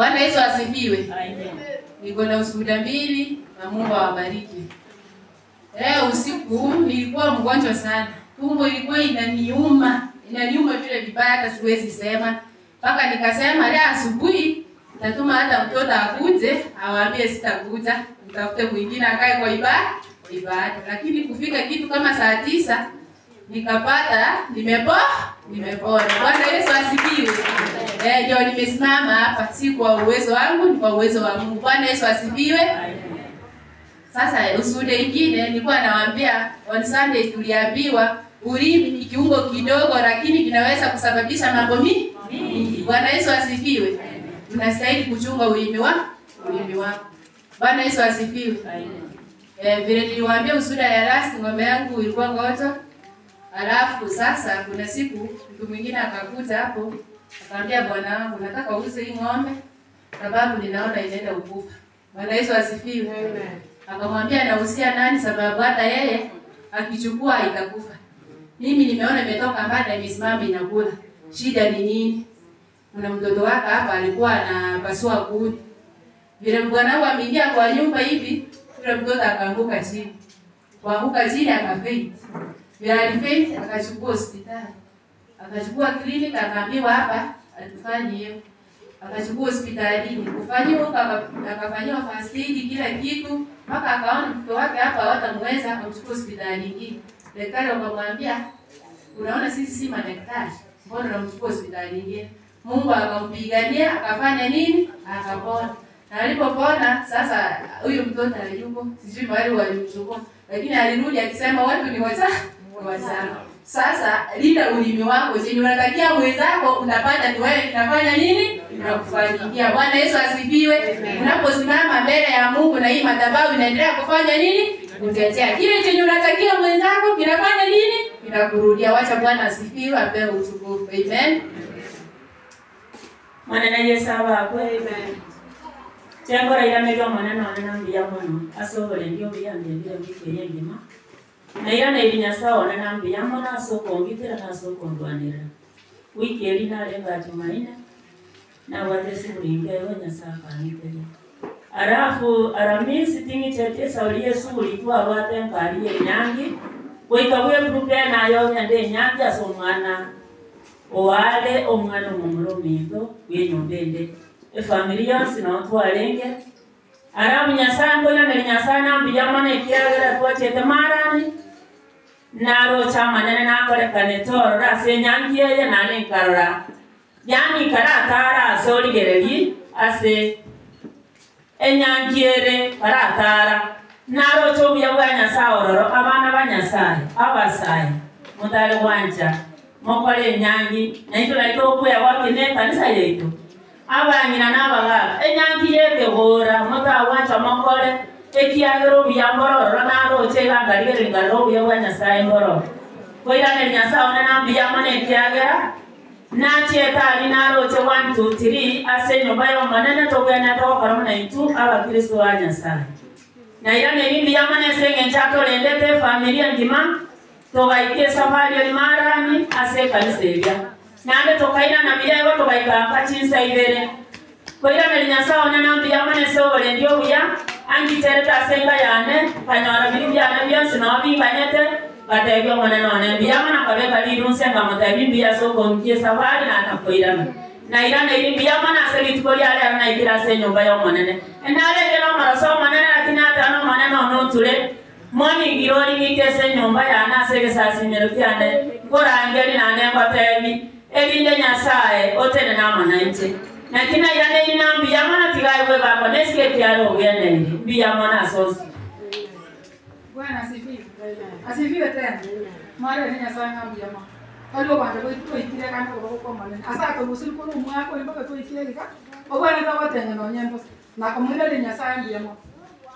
Bwana Yesu asifiwe. Niko na ushuhuda mbili na Mungu awabariki. Usiku nilikuwa mgonjwa sana. Tumbo ilikuwa inaniuma vile vibaya hata siwezi sema. Mpaka nikasema leo asubuhi natuma hata mtoto akuje, awaambie sitakuja, nitafute mwingine akae kwa ibada. Lakini kufika kitu kama saa 9 nikapata nimepona. Bwana Yesu asifiwe. Ndio nimesimama hapa, si kwa uwezo wangu, ni kwa uwezo wa Mungu. Bwana Yesu asifiwe. Sasa ushuhuda mwingine nilikuwa nawaambia, on Sunday tuliambiwa ulimi ni kiungo kidogo lakini kinaweza kusababisha mambo mingi. Bwana Yesu asifiwe. Tunastahili kuchunga ulimi wako. Bwana Yesu asifiwe. Vile niliwaambia ushuhuda ya last, ng'ombe yangu ilikuwa ngoto. Alafu sasa kuna siku mtu mwingine akakuja hapo, akamwambia bwana wangu nataka uuze hii ng'ombe sababu ninaona inaenda ukufa. Bwana Yesu asifiwe. Amen. Akamwambia nausia nani sababu hata yeye akichukua itakufa. Mimi nimeona imetoka mbada imesimama inakula. Shida ni nini? Kuna mtoto wake hapa alikuwa anapasua kuni. Vile bwana wangu ameingia kwa nyumba hivi, yule mtoto akaanguka chini. Kuanguka chini akafaint. Vile alifaint akachukua hospitali. Akachukua kliniki akaambiwa hapa atufanye hiyo. Akachukua hospitalini. Kufanyiwa huko akafanyiwa first aid kila kitu. Mpaka akaona mtoto wake hapa hawatamweza kumchukua hospitali nyingine. Daktari akamwambia, unaona sisi si madaktari. Mbona unamchukua hospitali nyingine? Mungu akampigania, akafanya nini? Akapona. Na alipopona sasa huyu mtoto aliyuko sijui mahali walimchukua. Lakini alirudi akisema watu ni wazao. Sasa linda ulimi wako. Chenye unatakia mwenzako unapata ni wewe kinafanya nini? Unakufanyikia. Bwana Yesu asifiwe. Unaposimama mbele ya Mungu na hii madhabahu inaendelea kufanya nini? Kutetea. Kile chenye unatakia mwenzako kinafanya nini? Kinakurudia. Wacha Bwana asifiwe, apewe utukufu. Amen. Mwana Yesu abakwe. Amen. Cyangwa iramejo mwana none nambiya mono asobole ndio biyambye ngikeye ngima. Na irana ibinyasa ona nambiya mono asokongitira nasokondwanira. Wiki elina lenga tumaina na watesi bulinge wanyasaka nitele. Arafu aramisi tingi chete sauli Yesu ulitwa wate nkaliye nyangi. Wikabuye mrupe na yo nyande nyangi asomwana. Oale omwana mumurumindo wenyondende. Familia sinotwalenge arabu nyasango na nyasana mbiyamana ikiagera twachete marani naro chamanene nakore kanetoro rase nyangiye nane karora yani karatara soligereri ase enyangiere karatara naro chobuya bwanya saororo abana banyasaye abasaye mutale wanja mokole nyangi naito laito kuya wakine kanisa yetu abanyina n'abagala enyangi yeke hora mota wacha makole ekiagero biyambororo naro cheganga ligeringa bya bwanyasaye mboro koira ne nyasaye na biyamane ekiagera na cheta ali naro che 1 2 3 asenyo bayo manene to bwana to karamo na itu aba Kristo wanyasaye na ira ne biyamane senge chato lendete familia ndima to baike safari ali marani ase kanisebya nande tokaina na biya yo tobaika kachinsa ibere koira melinyasa ona nambi yamane sobole ndio buya angitereta senga yane kanyora bibyana byansi no binganyete batebyo mwana none biyamana kabeka lirunsenga mutabi biya soko ngie safari na takoira na irana iri biyamana selitikoli ale na ikira senyo bayo monene enale keno maraso monene lakini hata no monene no tule moni girori ngike nyumba yana sege sasi merukiane kora angeli na nemba tebi elinde nyasaye otene na mananje na kina yane inambi yamana tigai we baba neske tiaro uyane bi yamana sosi Bwana asifiwe. Asifiwe tena. Mara ni nyasaye ngambi yama kalio banda ko ikire kanto ko manene asa ko musul ko mwako ni baka ko ikire lika obwana ta watenya no nyembo na ko mwile ni nyasaye ngambi yama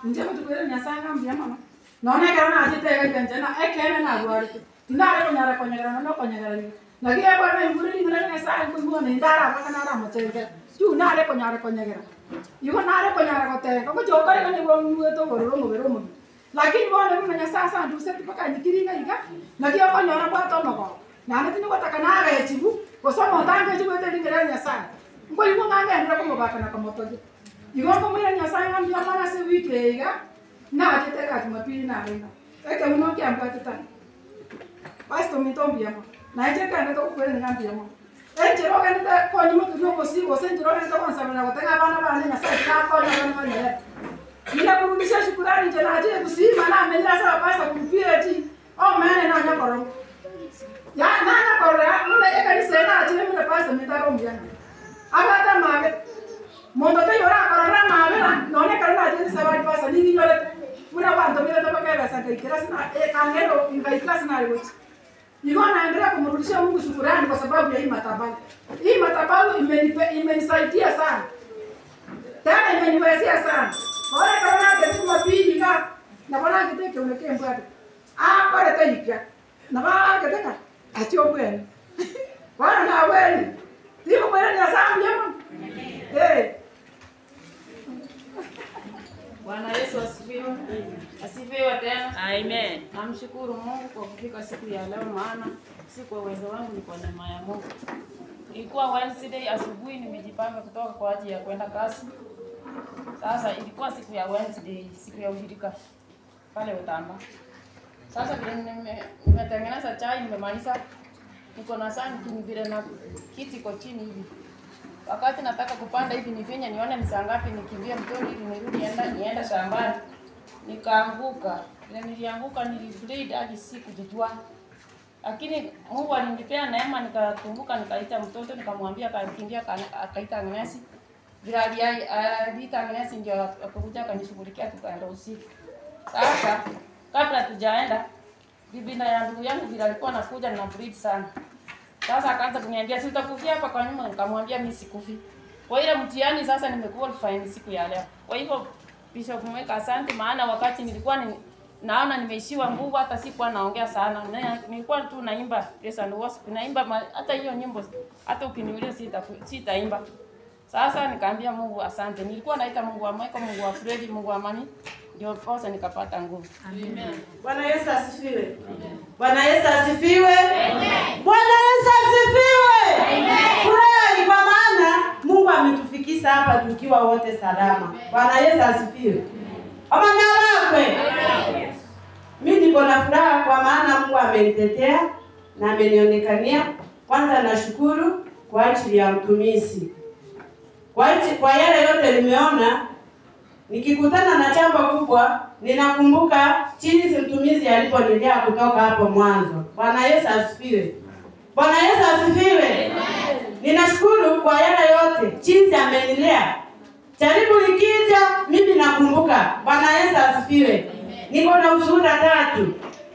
njema tukwele nyasaye ngambi yama naona kana ajiteka kanjana ekene na gwari ndare ko nyara ko nyara no ko nyara ni nagia bwana imuri ni na sa ko ngone ndara baka na ra motenge tu nare ko nyara ko nyara yuko nare ko nyara ko te ko jokare ko ni bo to ko ro lakini bwana mimi na sasa ndio sasa paka nikiringa iga nagia ko nyara kwa to no ko na nati ni ko taka na ra chibu ko so mo tanga chibu te ngere nya sa Ngo yuko nganga ndira ko mabaka na kamotoje. Yuko ko mwira Nyasaye ngambia mwana se wikega na ateteka Jumapili na renga. Eke uno kiamba tetani. Pastor mitombia mo. Na echeka ndo kukwenda ngambia mo. Enjero ganda ko nyuma kujua musibo senjero ganda kwa sababu na kutenga bana bana Nyasaye kako na bana bana. Nina kurudisha shukrani jana aje kusima na amenila sawa pasa kumpia eti. Oh maana na nyakoro. Ya nana kora muna eka ni sena aje muna pasa mitarombia. Abata mabe. Mondo te yora kora mabe na none karana aje sawa pasa nini yore. Muna bantu mira tabaka ya sasa ikirasi na kangero ingaikirasi na yote. Niko naendelea kumrudishia Mungu shukrani kwa sababu ya hii madhabahu. Hii madhabahu imenisaidia sana. Tena imeniwezesha sana. Bora kama na Jumapili na bora kiteke uneke mbwate. Bora taipya. Na bora kiteka atio bwana. Bora na wewe. Ndio bwana ni asamu jamaa. Bwana Yesu asifiwe. Asifiwe tena. Amen. Namshukuru Mungu kwa kufika siku ya leo, maana si kwa uwezo wangu, ni kwa neema ya Mungu. Ilikuwa Wednesday asubuhi, nimejipanga kutoka kwa ajili ya kwenda kazi. Sasa ilikuwa siku ya Wednesday, siku ya ushirika pale Utamba. Sasa vile nimetengeneza chai, nimemaliza, niko na sani vile na kiti kwa chini hivi. Wakati nataka kupanda hivi nifinye nione ni saa ngapi, nikimbie mtoni ili nirudi nienda shambani. Nikaanguka. Ile nilianguka nilibleed hadi sikujijua. Lakini Mungu alinipea neema, nikakumbuka, nikaita mtoto, nikamwambia akakimbia akaita Agnes. Bila aliita Agnes ndio akakuja akanishughulikia, tukaenda usiku. Sasa kabla tujaenda, bibi na ya ndugu yangu bila alikuwa anakuja na bleed sana. Sasa akaanza kuniambia si utakufia hapa kwa nyuma, nikamwambia mimi sikufi. Kwa ile mtihani sasa nimekualify siku ya leo. Kwa hivyo Bishop mweka asante, maana wakati nilikuwa naona nimeishiwa nguvu, hata sikuwa naongea sana. Nilikuwa tu naimba praise and worship, naimba hata hiyo nyimbo hata ukiniuliza sitaimba. Sasa nikaambia Mungu asante. Nilikuwa naita Mungu wa Michael, Mungu wa Fred, Mungu wa Mami, ndio posa nikapata nguvu. Amen. Bwana Yesu asifiwe. Bwana Yesu asifiwe. Amen. Bwana Yesu asifiwe. Amen. Furahi kwa maana Mungu ametufikisha hapa tukiwa wote salama. Bwana Yesu asifiwe. Amana wakwe. Mimi niko na furaha kwa maana Mungu amenitetea na amenionekania. Kwanza nashukuru kwa ajili ya mtumishi. Kwa yale yote nimeona, nikikutana na jambo kubwa, ninakumbuka jinsi mtumishi aliponilia kutoka hapo mwanzo. Bwana Yesu asifiwe. Bwana Yesu asifiwe. Ninashukuru kwa yale yote jinsi amenilea. Jaribu likija mimi nakumbuka. Bwana Yesu asifiwe. Niko na ushuhuda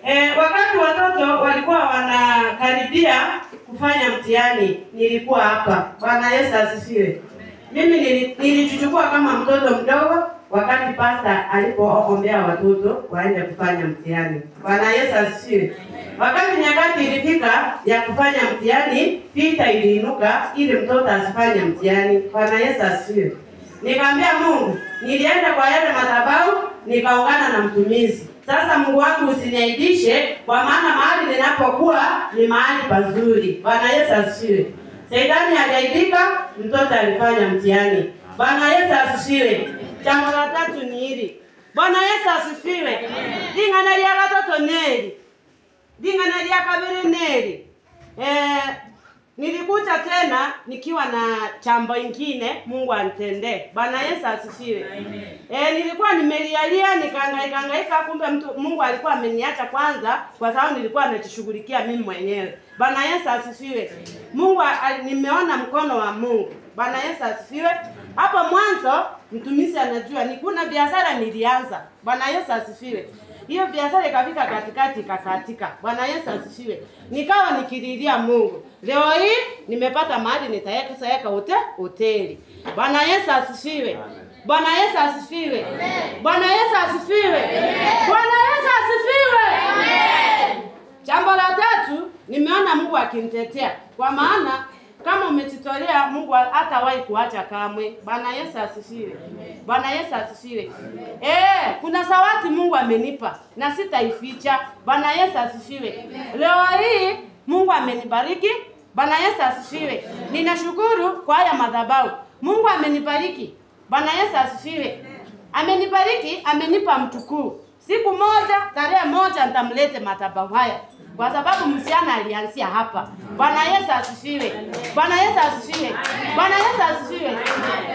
3. Wakati watoto walikuwa wanakaribia kufanya mtihani, nilikuwa hapa. Bwana Yesu asifiwe. Mimi nilichukua kama mtoto mdogo wakati pasta alipoombea watoto waende kufanya mtihani. Bwana Yesu asifiwe. Wakati nyakati ilifika ya kufanya mtihani, vita iliinuka ili mtoto asifanye mtihani. Bwana Yesu asifiwe. Nikamwambia Mungu, nilienda kwa yale madhabahu, nikaungana na mtumishi. Sasa Mungu wangu usiniaibishe, kwa maana mahali ninapokuwa ni mahali pazuri. Bwana Yesu asifiwe. Shetani aliaibika, mtoto alifanya mtihani. Bwana Yesu asifiwe. Jambo la 3 ni hili. Bwana Yesu asifiwe. Dingana lya watoto neri. Dingana lya kabiri neri. Nilikuja tena nikiwa na jambo ingine Mungu anitendee. Bwana Yesu asifiwe. Nilikuwa nimelialia nikahangaika, kumbe Mungu alikuwa ameniacha kwanza kwa sababu nilikuwa najishughulikia mimi mwenyewe. Bwana Yesu asifiwe. Mungu nimeona mkono wa Mungu. Bwana Yesu asifiwe. Hapo mwanzo mtumishi anajua ni kuna biashara nilianza. Bwana Yesu asifiwe. Hiyo biashara ikafika katikati ikakatika. Bwana Yesu asifiwe. Nikawa nikililia Mungu. Leo hii nimepata mahali nitaweka hoteli. Bwana Yesu asifiwe. Bwana Yesu asifiwe. Bwana Yesu asifiwe. Bwana Yesu asifiwe. Jambo la 3, nimeona Mungu akinitetea. Kwa maana kama umejitolea Mungu hatawahi kuacha kamwe. Bwana Yesu asifiwe. Bwana Yesu asifiwe. Kuna zawadi Mungu amenipa na sitaificha. Bwana Yesu asifiwe. Leo hii Mungu amenibariki Bwana Yesu asifiwe. Ninashukuru kwa haya madhabahu. Mungu amenibariki. Bwana Yesu asifiwe. Amenibariki, amenipa mtukuu. Siku moja, tarehe moja nitamlete madhabahu haya. Kwa sababu msichana alianzia hapa. Bwana Yesu asifiwe. Bwana Yesu asifiwe. Bwana Yesu asifiwe.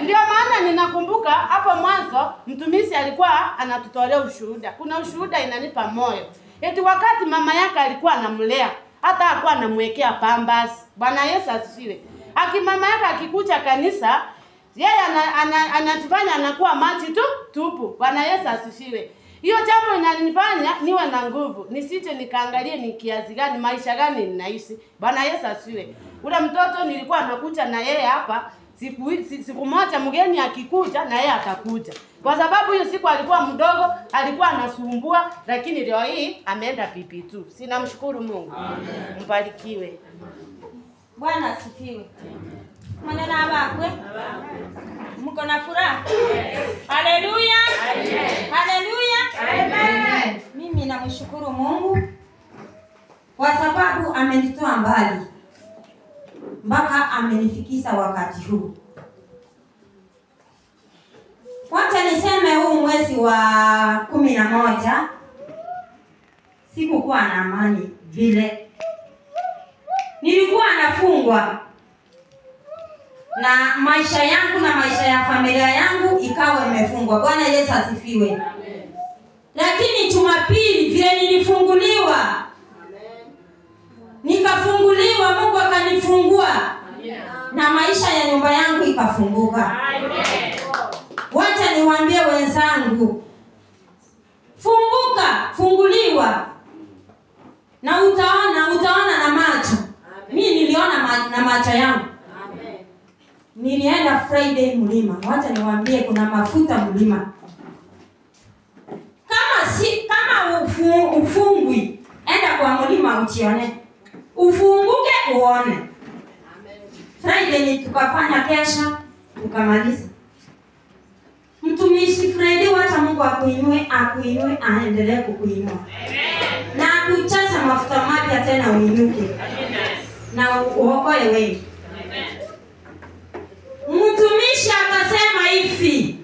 Ndio maana ninakumbuka hapo mwanzo mtumishi alikuwa anatutolea ushuhuda. Kuna ushuhuda inanipa moyo. Eti wakati mama yake alikuwa anamlea, hata alikuwa anamwekea pambas. Bwana Yesu asifiwe. Mama yake akikuja kanisa, yeye anatufanya anakuwa maji tupu. Bwana Yesu asifiwe. Hiyo jambo inanifanya niwe na nguvu. Nisije nikaangalie ni kiasi gani, maisha gani ninaishi. Bwana Yesu asifiwe. Ule mtoto nilikuwa nakuja na yeye hapa, siku moja mgeni akikuja na yeye atakuja. Kwa sababu hiyo siku alikuwa mdogo, alikuwa anasumbua, lakini leo hii ameenda PP2. Sinamshukuru Mungu. Amen. Mbarikiwe. Bwana asifiwe. Maneno abakwe. Mko na furaha? Haleluya. Haleluya. Amen. Mimi namshukuru Mungu kwa sababu amenitoa mbali mpaka amenifikisha wakati huu. Wacha niseme huu mwezi wa 11 sikukuwa na amani vile. Nilikuwa nafungwa na maisha yangu na maisha ya familia yangu ikawa imefungwa. Bwana Yesu asifiwe. Amen. Lakini Jumapili vile nilifunguliwa. Amen. Nikafunguliwa, Mungu akanifungua. Amen. Na maisha ya nyumba yangu ikafunguka. Amen. Wacha niwaambie wenzangu, funguka, funguliwa. Na utaona na macho. Mimi niliona na macho yangu. Amen. Nilienda Friday mlima. Wacha niwaambie kuna mafuta mlima. Kama ufungwi, enda kwa mlima uchione. Ufunguke uone. Amen. Friday ni tukafanya kesha, tukamaliza. Mtumishi Friday, wacha Mungu akuinue, aendelee kukuinua. Amen. Na kuchacha mafuta mapya tena uinuke. Amen. Na uokoe wengi. Amen. Mtumishi akasema hivi,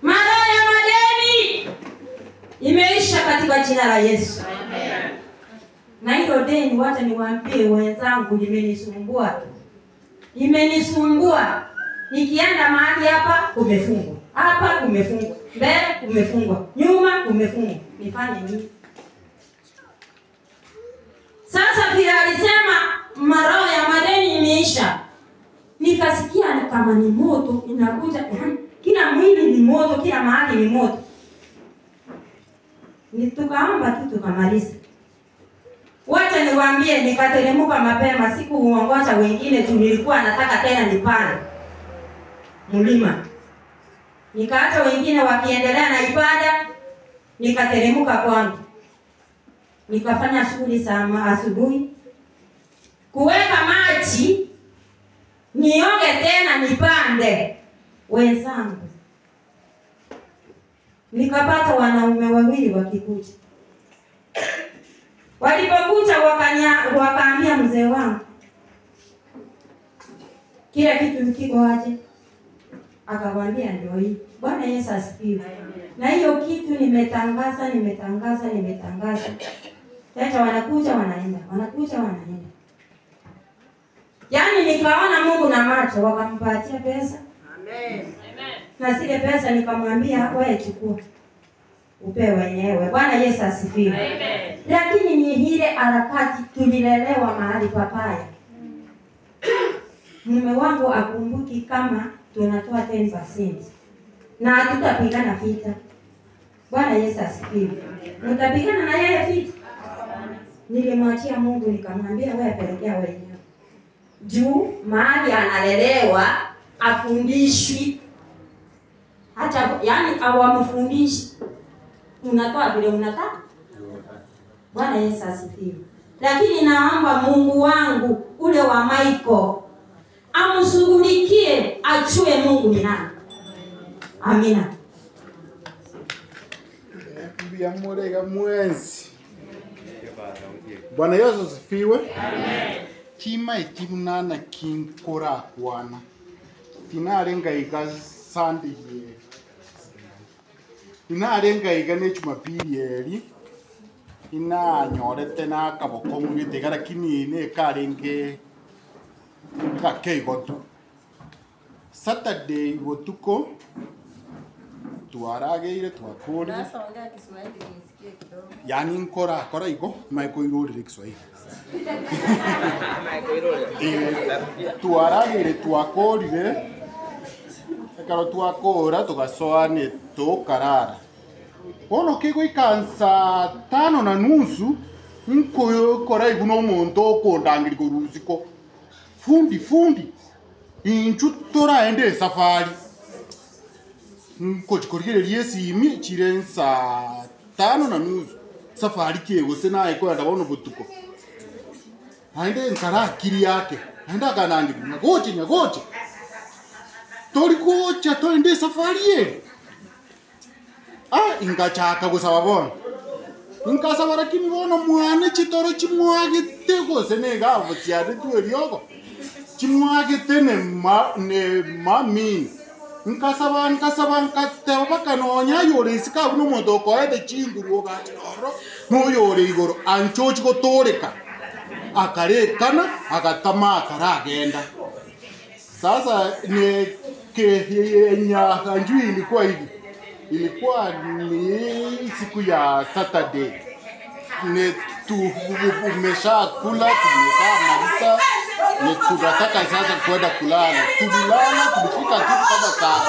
maroho ya madeni imeisha katika jina la Yesu. Amen. Na hilo deni wacha niwaambie wenzangu limenisumbua. Imenisumbua. Nikienda mahali hapa kumefungwa. Hapa kumefungwa. Mbele kumefungwa. Nyuma kumefungwa. Nifanye nini? Sasa vile alisema maroho ya madeni imeisha. Nikasikia ni kama ni moto inakuja. Kila mwili ni moto, kila mahali ni moto. Tukaomba tu tukamaliza. Wacha niwaambie nikateremka mapema, siku uongoza wengine tu, nilikuwa nataka tena nipande mlima. Nikaacha wengine wakiendelea na ibada, nikateremka kwangu. Nikafanya shughuli za asubuhi. Kuweka maji, nioge tena nipande. Wenzangu, nikapata wanaume wawili wakikuja. Walipokuja wakaambia mzee wangu, kila kitu kiko aje? Akawaambia ndio hii. Bwana Yesu asifiwe. Na hiyo kitu nimetangaza. Sasa wanakuja wanaenda. Yaani nikaona Mungu na macho, wakampatia pesa. Amen. Na zile pesa nikamwambia wewe chukua. Upewe wenyewe. Bwana Yesu asifiwe. Amen. Lakini ni ile harakati tulilelewa mahali papaya. Mume wangu akumbuki kama tunatoa 10%. Na hatutapigana vita. Bwana Yesu asifiwe. Mtapigana na yeye vita. Nilimwachia Mungu nikamwambia wewe pelekea wenyewe. Juu mahali analelewa afundishwi. Hata yani hawamfundishi. Unatoa vile unataka. Bwana Yesu asifiwe. Lakini naomba Mungu wangu ule wa Michael amshughulikie, achue Mungu ni nani. Amina. Bia murega mwezi. Bwana Yesu asifiwe. Amen. kima itimna na kinkora kwana tinarenga iga Sunday ye inarenga iga ne Jumapili eri ina nyorete na kaboko mu tegara kini ne karenge ka keigotu Saturday gotuko tuarageire twakuri yani nkora igo maiko irore Kiswahili tuarageire twakorire ekaro twakora tugasoane tukarara ono kigo ikansa 5:30 nkora igo no muntu okondangiri kuruziko fundi inchu toraende safari nkochikorigererie simi chirensa 5:30 safari kiego sena iko ndabono butuko aende nkara akiri yake aenda kanandi nyagoche tori kocha toende safari ye ingachaka gusaba bona inkasaba rakini bono mwane chitoro chimwagite gose nega butyade tuerioko chimwagite ne mami nkasaba nkateba bakanonya yore isika buno mondo koede chinguru gachoro no yore igoro anchochi gotoreka akarekana agatama akaragenda sasa ne kenya anjui ilikuwa ni siku ya Saturday ne tumesha kula tumesha malisa ne tunataka sasa kwenda kulala tulifika kitu kama saa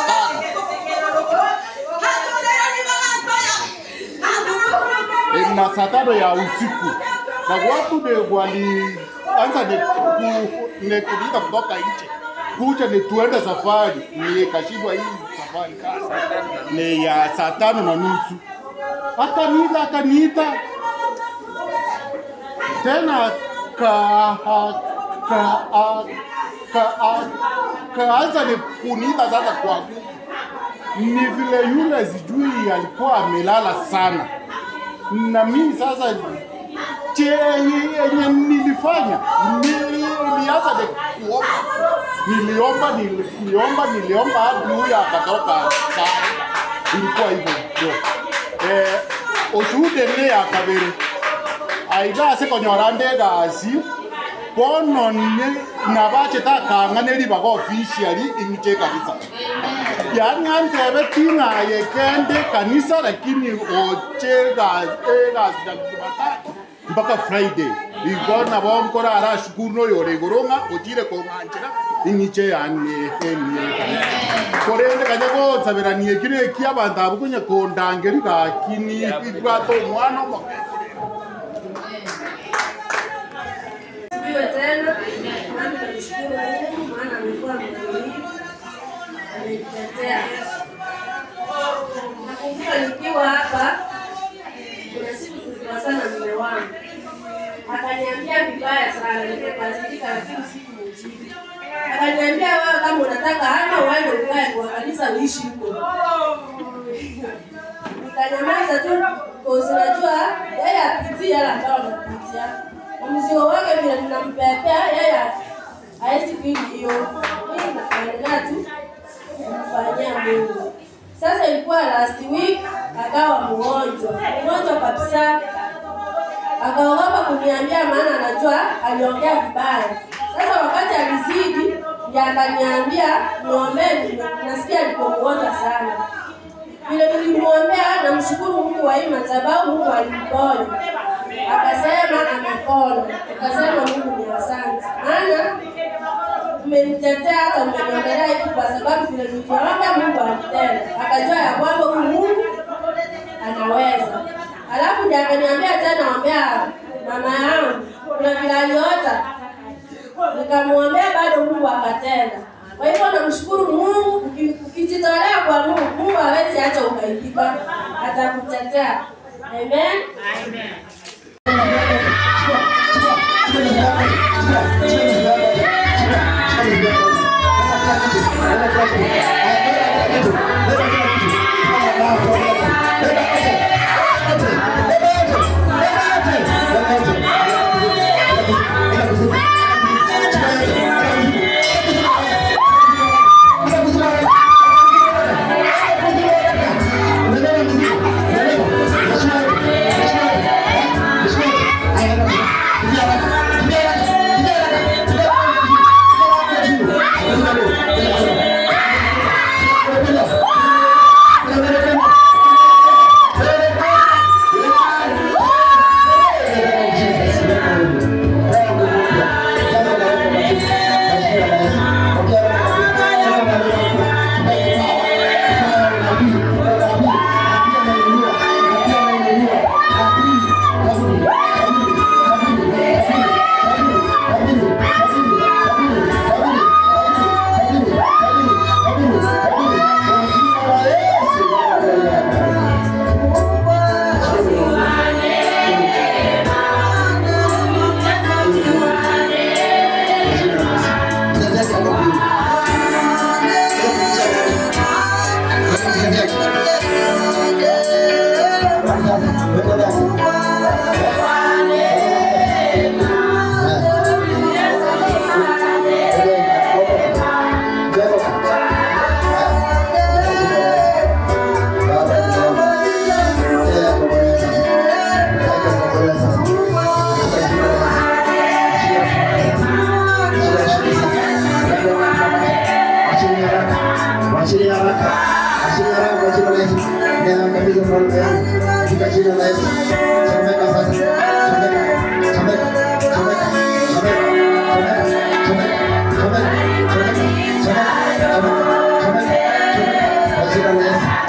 5 na saa 5 ya usiku na watu de wali anza ne kuita kutoka nje kuja ni tuende safari ni kashibwa hii safari ni ya saa 5:30 akaniita tena kaanza ni kuniita sasa kwa ni vile yule sijui alikuwa amelala sana na mimi sasa yenye nilifanya nilianza niliomba hadi huyu akatoka ilikuwa hivyo oshude ne akabere aiga se konyorande gasi bono ne nabache takanganeri bago officially inche kabisa yani antebe tinga yekende kanisa lakini ochega mpaka Friday igona bonkora arashukuru no yore goronga ojire ko manjira inyiche yani korende kanyago saberanie kire kiabanda bukunya kondangeri gakini ibwato mwana mo Sibiwe tena nami namshukuru Mungu maana amekuwa mzuri amenitetea. Nakumbuka nikiwa hapa kuna siku tuliwasana na mume wangu akaniambia vibaya sana nikakasirika lakini sikumjibu. Akaniambia wewe kama unataka hapa uende ukae kwa kanisa uishi huko. Nikanyamaza tu kwa unajua yeye apitia la ambao anapitia. Mzigo wake vile ninampepea yeye haisi hiyo. Mimi naendelea tu kumfanyia Mungu. Sasa ilikuwa last week akawa mgonjwa kabisa. Akaogopa kuniambia maana anajua aliongea vibaya. Sasa wakati alizidi ndiye akaniambia niombe, nasikia alikuwa mgonjwa sana. Vile nilimwombea namshukuru Mungu wa hii madhabahu, Mungu alimponya. Akasema amepona. Akasema Mungu ni asante. Maana umenitetea hata umeniongelea hivi kwa sababu vile niliomba Mungu alitenda. Akajua ya kwamba Mungu anaweza. Alafu ndiye akaniambia tena ombea mama yangu. Kuna vile aliota. Nikamwombea bado Mungu akatenda. Kwa hivyo namshukuru Mungu, ukijitolea kwa Mungu, Mungu hawezi acha ukaibika, atakutetea. Amen. Amen. Achilia haraka. Achilia haraka kwa jina la Yesu. Ninaangamiza mfalme yangu katika jina la Yesu. Chomeka sasa. Chomeka. Chomeka. Chomeka. Chomeka.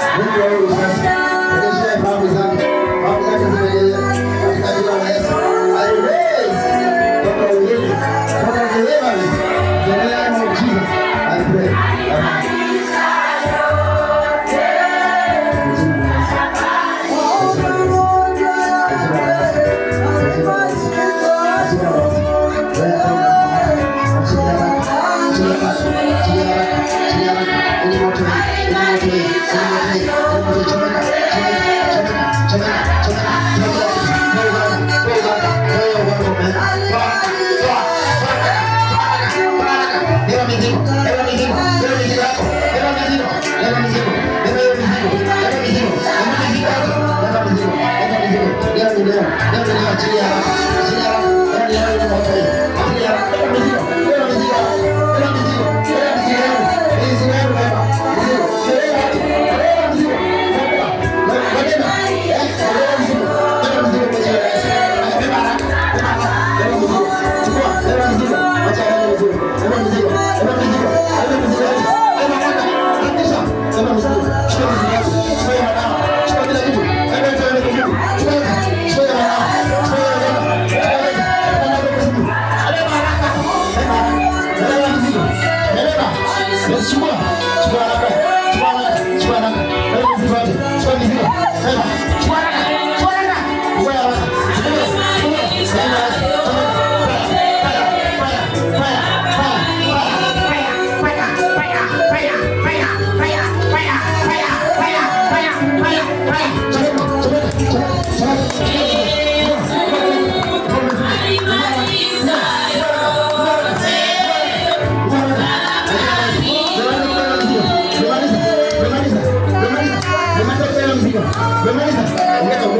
Vamos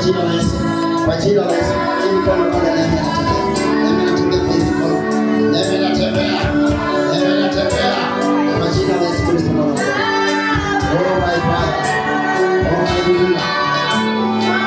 jina la Yesu. Kwa jina la Yesu. Hii mikono Bwana na inatembea kwa hizi mikono. Inatembea. Kwa jina la Yesu Kristo Bwana. Oh my Father. Oh my God.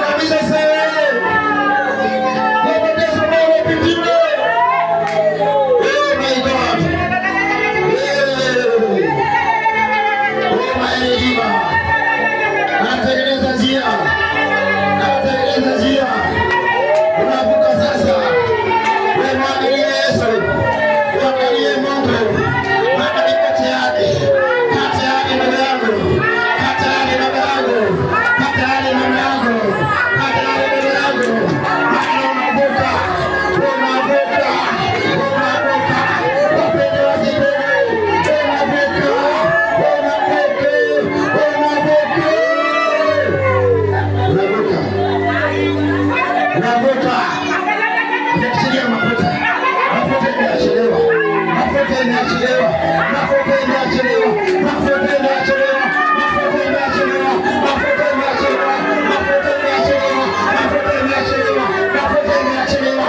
Kabisa Unavuta. Unachilia mafuta. Mafuta inachelewa. Mafuta inachelewa. Mafuta inachelewa. Mafuta inachelewa. Mafuta inachelewa. Mafuta inachelewa. Mafuta inachelewa.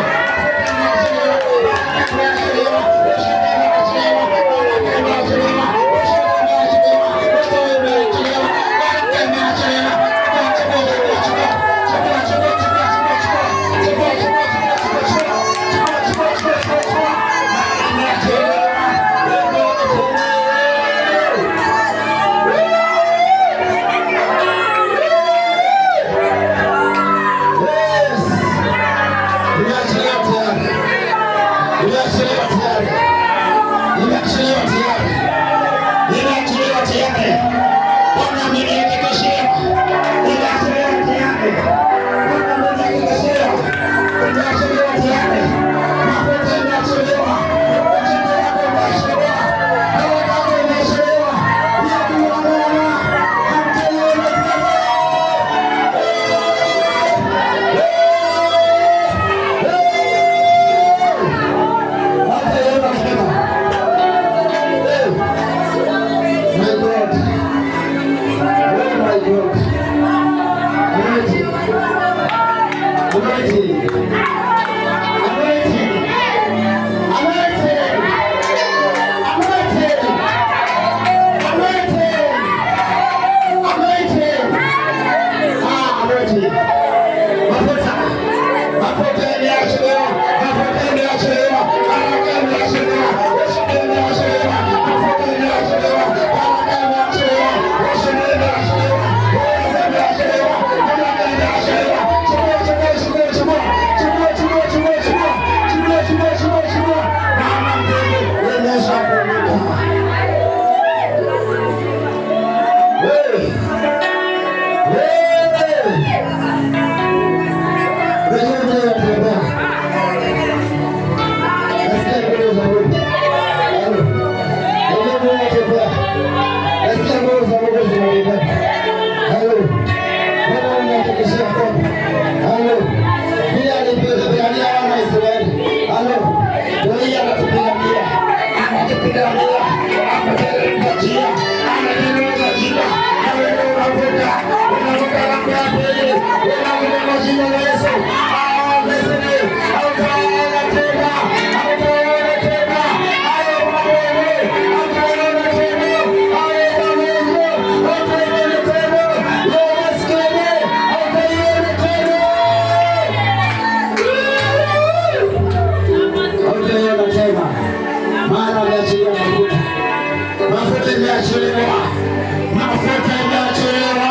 Mafuta inachelewa. Mafuta inachelewa.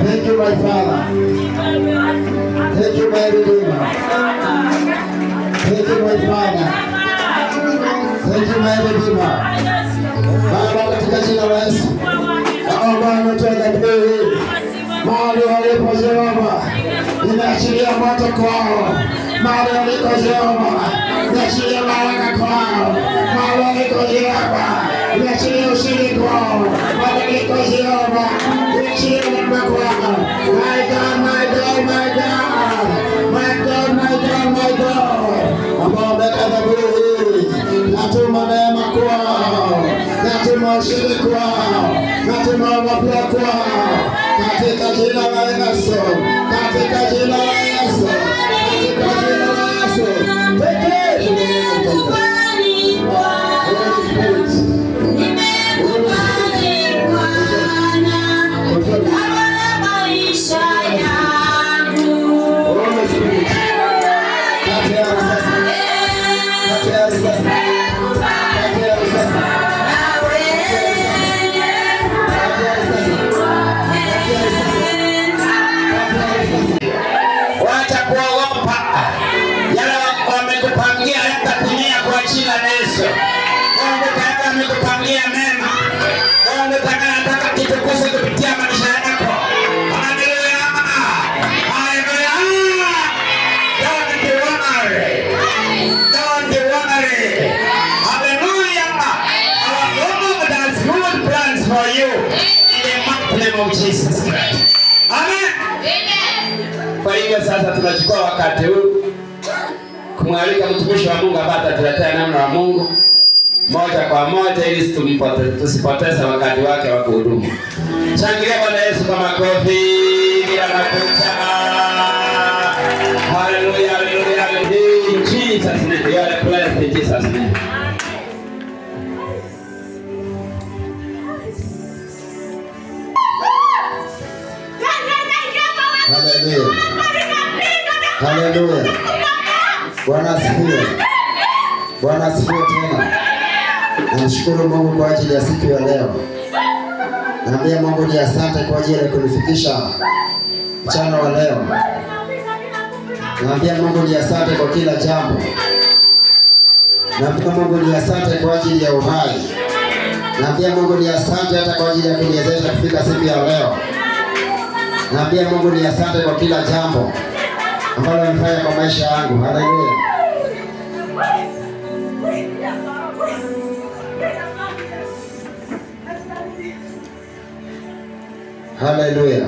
Thank Thank you, my Father. Thank you, my Redeemer. Thank you, my Father. Thank you, my Redeemer. Baba, katika jina la Yesu, naomba ametoa dhabihu hii mahali walipo Jehova, ninaachilia moto kwao. Mahali waliko Jehova, ninaachilia baraka kwao. Mahali waliko Jehova, ninaachilia ushindi kwao. Mahali waliko Jehova, ninaachilia neema kwao. My God, my God, my God, my God, my God, my God. Ambao wameka dhabihu hii, natuma neema kwao, natuma ushindi kwao, natuma mapya kwao. Katika jina la Yesu, katika jina la Yesu, katika jina la Yesu. Wacha kuogopa yale wamekupangia yatatimia kwa jina la Yesu. Mungu tayari amekupangia mema. Mungu tayari anataka kitukuzwe kupitia maisha yako. Haleluya. Haleluya. Don't be worried. Don't be worried. Hallelujah. Our Lord has good plans for you in the mighty name of Jesus Christ. Amen. Kwa hivyo sasa tunachukua wakati huu kumwalika mtumishi wa Mungu ambaye atatuletea neno la Mungu moja kwa moja ili tusipoteze wakati wake wa kuhudumu. Shangilia Bwana Yesu kwa makofi bila makucha. Hallelujah, hallelujah, hallelujah. In Jesus' name, you are blessed in Jesus' name. Haleluya. Haleluya. Bwana asifiwe. Bwana asifiwe tena. Namshukuru Mungu kwa ajili ya siku ya leo. Naambia Mungu ni asante kwa ajili ya kunifikisha mchana wa leo. Naambia Mungu ni asante kwa kila jambo. Naambia Mungu ni asante kwa ajili ya uhai. Naambia Mungu ni asante hata kwa ajili ya kuniwezesha kufika siku ya leo. Naambia Mungu ni asante kwa kila jambo ambalo amefanya kwa maisha yangu. Haleluya. Haleluya.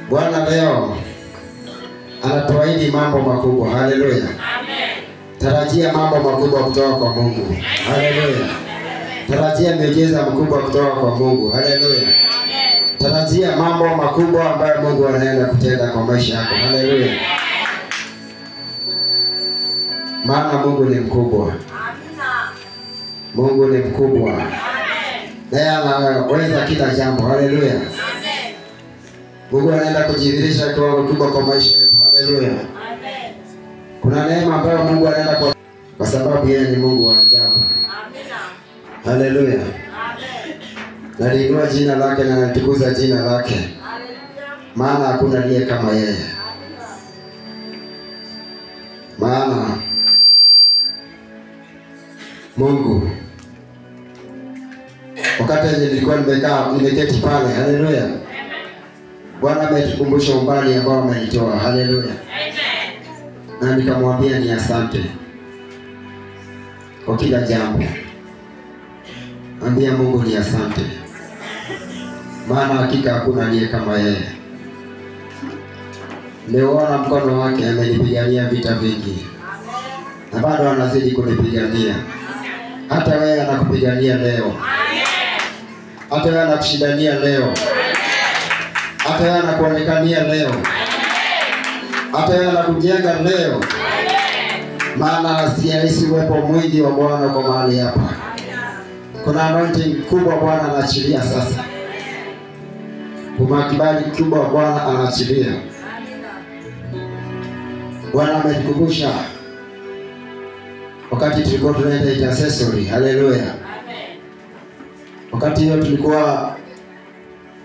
Bwana leo anatuahidi mambo makubwa. Haleluya. Amen. Tarajia mambo makubwa kutoka kwa Mungu. Haleluya. Tarajia miujiza mikubwa kutoka kwa Mungu. Haleluya. Tarajia mambo makubwa ambayo Mungu anaenda kutenda kwa maisha yako. Haleluya. Maana Mungu ni mkubwa. Mungu ni mkubwa. Naye anaweza kila jambo. Haleluya. Mungu anaenda kujidhihirisha kwa kubwa kwa maisha yetu. Haleluya. Kuna neema ambayo Mungu anaenda kwa sababu yeye ni Mungu wa ajabu. Haleluya. Naliinua jina lake na nalitukuza jina lake. Maana hakuna aliye kama yeye. Maana Mungu wakati nilikuwa nimeketi pale, haleluya, Bwana ametukumbusha umbali ambao amenitoa. Haleluya. Na nikamwambia ni asante kwa kila jambo. Ambia Mungu ni asante. Maana hakika hakuna aliye kama yeye. Nimeona mkono wake, amenipigania vita vingi. Na bado anazidi kunipigania. Hata wewe anakupigania leo. Hata wewe anakushindania leo. Hata wewe anakuonekania leo. Hata wewe anakujenga leo. Maana siahisi uwepo mwingi wa Bwana kwa mahali hapa. Kuna anointing kubwa Bwana anaachilia sasa. Kuna kibali kubwa Bwana anaachilia. Bwana ametukumbusha wakati tulikuwa tunaenda intercessory. Haleluya. Wakati hiyo tulikuwa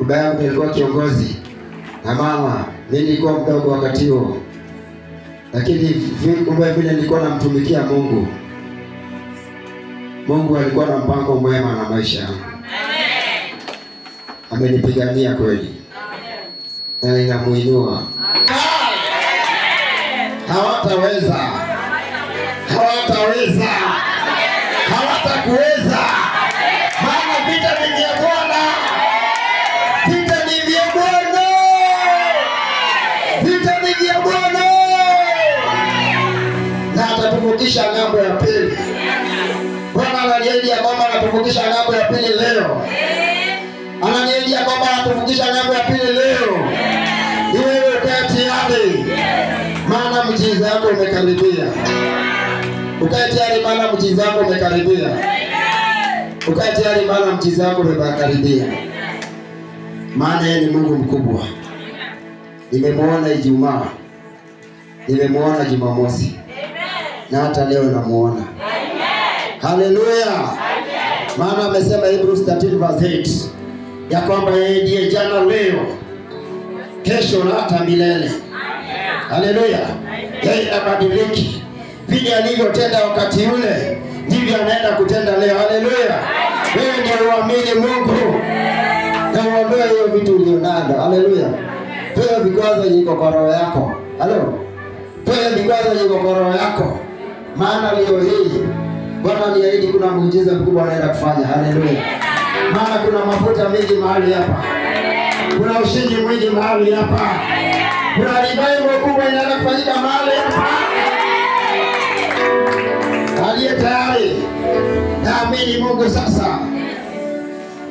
baba yangu alikuwa kiongozi na mama, mimi nilikuwa mdogo wakati huo, lakini kumbe vile nilikuwa namtumikia Mungu, Mungu alikuwa na mpango mwema na maisha yangu. Amenipigania kweli na ninamuinua. Hawataweza, hawatakuweza, maana vita ni vya Bwana, vita ni vya Bwana, vita ni vya Bwana, na atatuvukisha ng'ambo ya pili. Bwana ananiahidi ya kwamba atatuvukisha ng'ambo ya pili leo. Ananiahidi ya kwamba atatuvukisha ng'ambo ya pili leo. Ni wewe ukae tayari, maana mjiza wako umekaribia. Ukae tayari, maana mjiza wako umekaribia. Ukae tayari, maana mjiza wako umekaribia. Maana yeye ni Mungu mkubwa. Nimemuona Ijumaa, nimemuona Jumamosi, na hata leo namuona. Haleluya. Maana amesema Hebrews 13:8 ya kwamba yeye ndiye jana, leo, kesho na hata milele. Haleluya. Yeye abadiliki. Vile alivyotenda wakati ule ndivyo anaenda kutenda leo. Haleluya. Wewe ndio uamini Mungu na uondoe hiyo vitu ulionavyo. Haleluya. Toa vikwazo yiko kwa roho yako. Halo. Toa vikwazo yiko kwa roho yako. Maana leo hii Bwana aliahidi kuna muujiza mkubwa anaenda kufanya. Haleluya. Maana kuna mafuta mengi mahali hapa. Kuna ushindi mwingi mahali hapa. Kuna revival kubwa inaenda kufanyika mahali hapa. Aliye tayari, naamini Mungu sasa.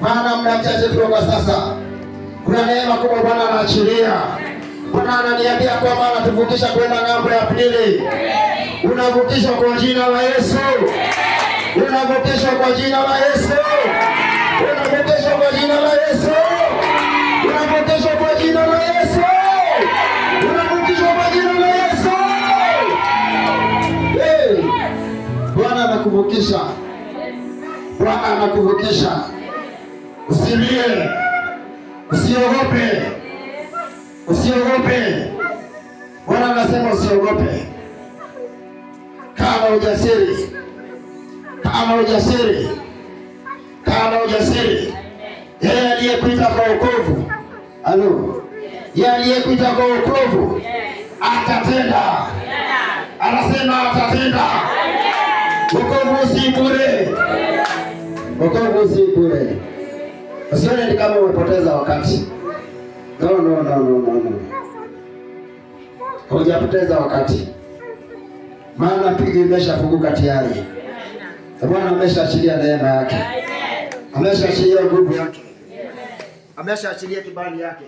Maana muda mchache kutoka sasa kuna neema kubwa Bwana anaachilia. Bwana ananiambia kwamba anatuvukisha kwenda ng'ambo ya pili. Unavukishwa kwa jina la Yesu. Unavukishwa kwa jina la Yesu. Unavukishwa kwa jina la Yesu. Unavukishwa kwa jina la Yesu. Unavukishwa kwa jina la Yesu. Hey! Bwana anakuvukisha. Bwana anakuvukisha. Usilie. Usiogope. Usiogope. Bwana anasema usiogope. Kama ujasiri. Kama ujasiri. Kama ujasiri. Yeye aliyekuita kwa wokovu. Halo. Yeye aliyekuita kwa wokovu atatenda. Anasema atatenda. Wokovu si bure. Wokovu si bure. Usione ni kama umepoteza wakati. No. Hujapoteza wakati. Maana pigo imeshafunguka tayari. Bwana ameshaachilia neema yake. Ameshaachilia nguvu yake. Ameshaachilia kibali yake.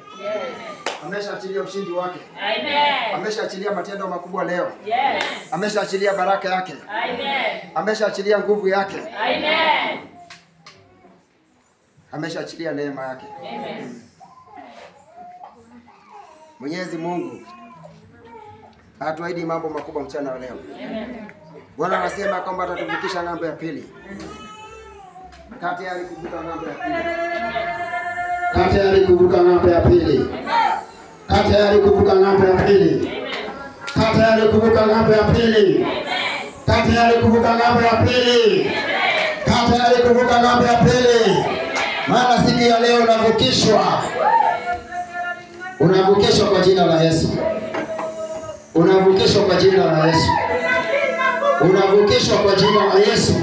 Ameshaachilia ushindi wake. Ameshaachilia matendo makubwa leo. Ameshaachilia baraka yake. Ameshaachilia nguvu yake. Ameshaachilia neema yake. Mwenyezi Mungu atuahidi mambo makubwa mchana wa leo. Bwana anasema kwamba atatuvukisha ng'ambo ya pili. Kati ya kuvuka ng'ambo ya pili. Kati ya kuvuka ng'ambo ya pili. Kati ya kuvuka ng'ambo ya pili. Kati ya kuvuka ng'ambo ya pili. Kati ya kuvuka ng'ambo ya pili. Kati ya kuvuka ng'ambo ya pili. Maana siku ya leo unavukishwa. Unavukishwa kwa jina la Yesu. Unavukishwa kwa jina la Yesu. Unavukishwa kwa jina la Yesu.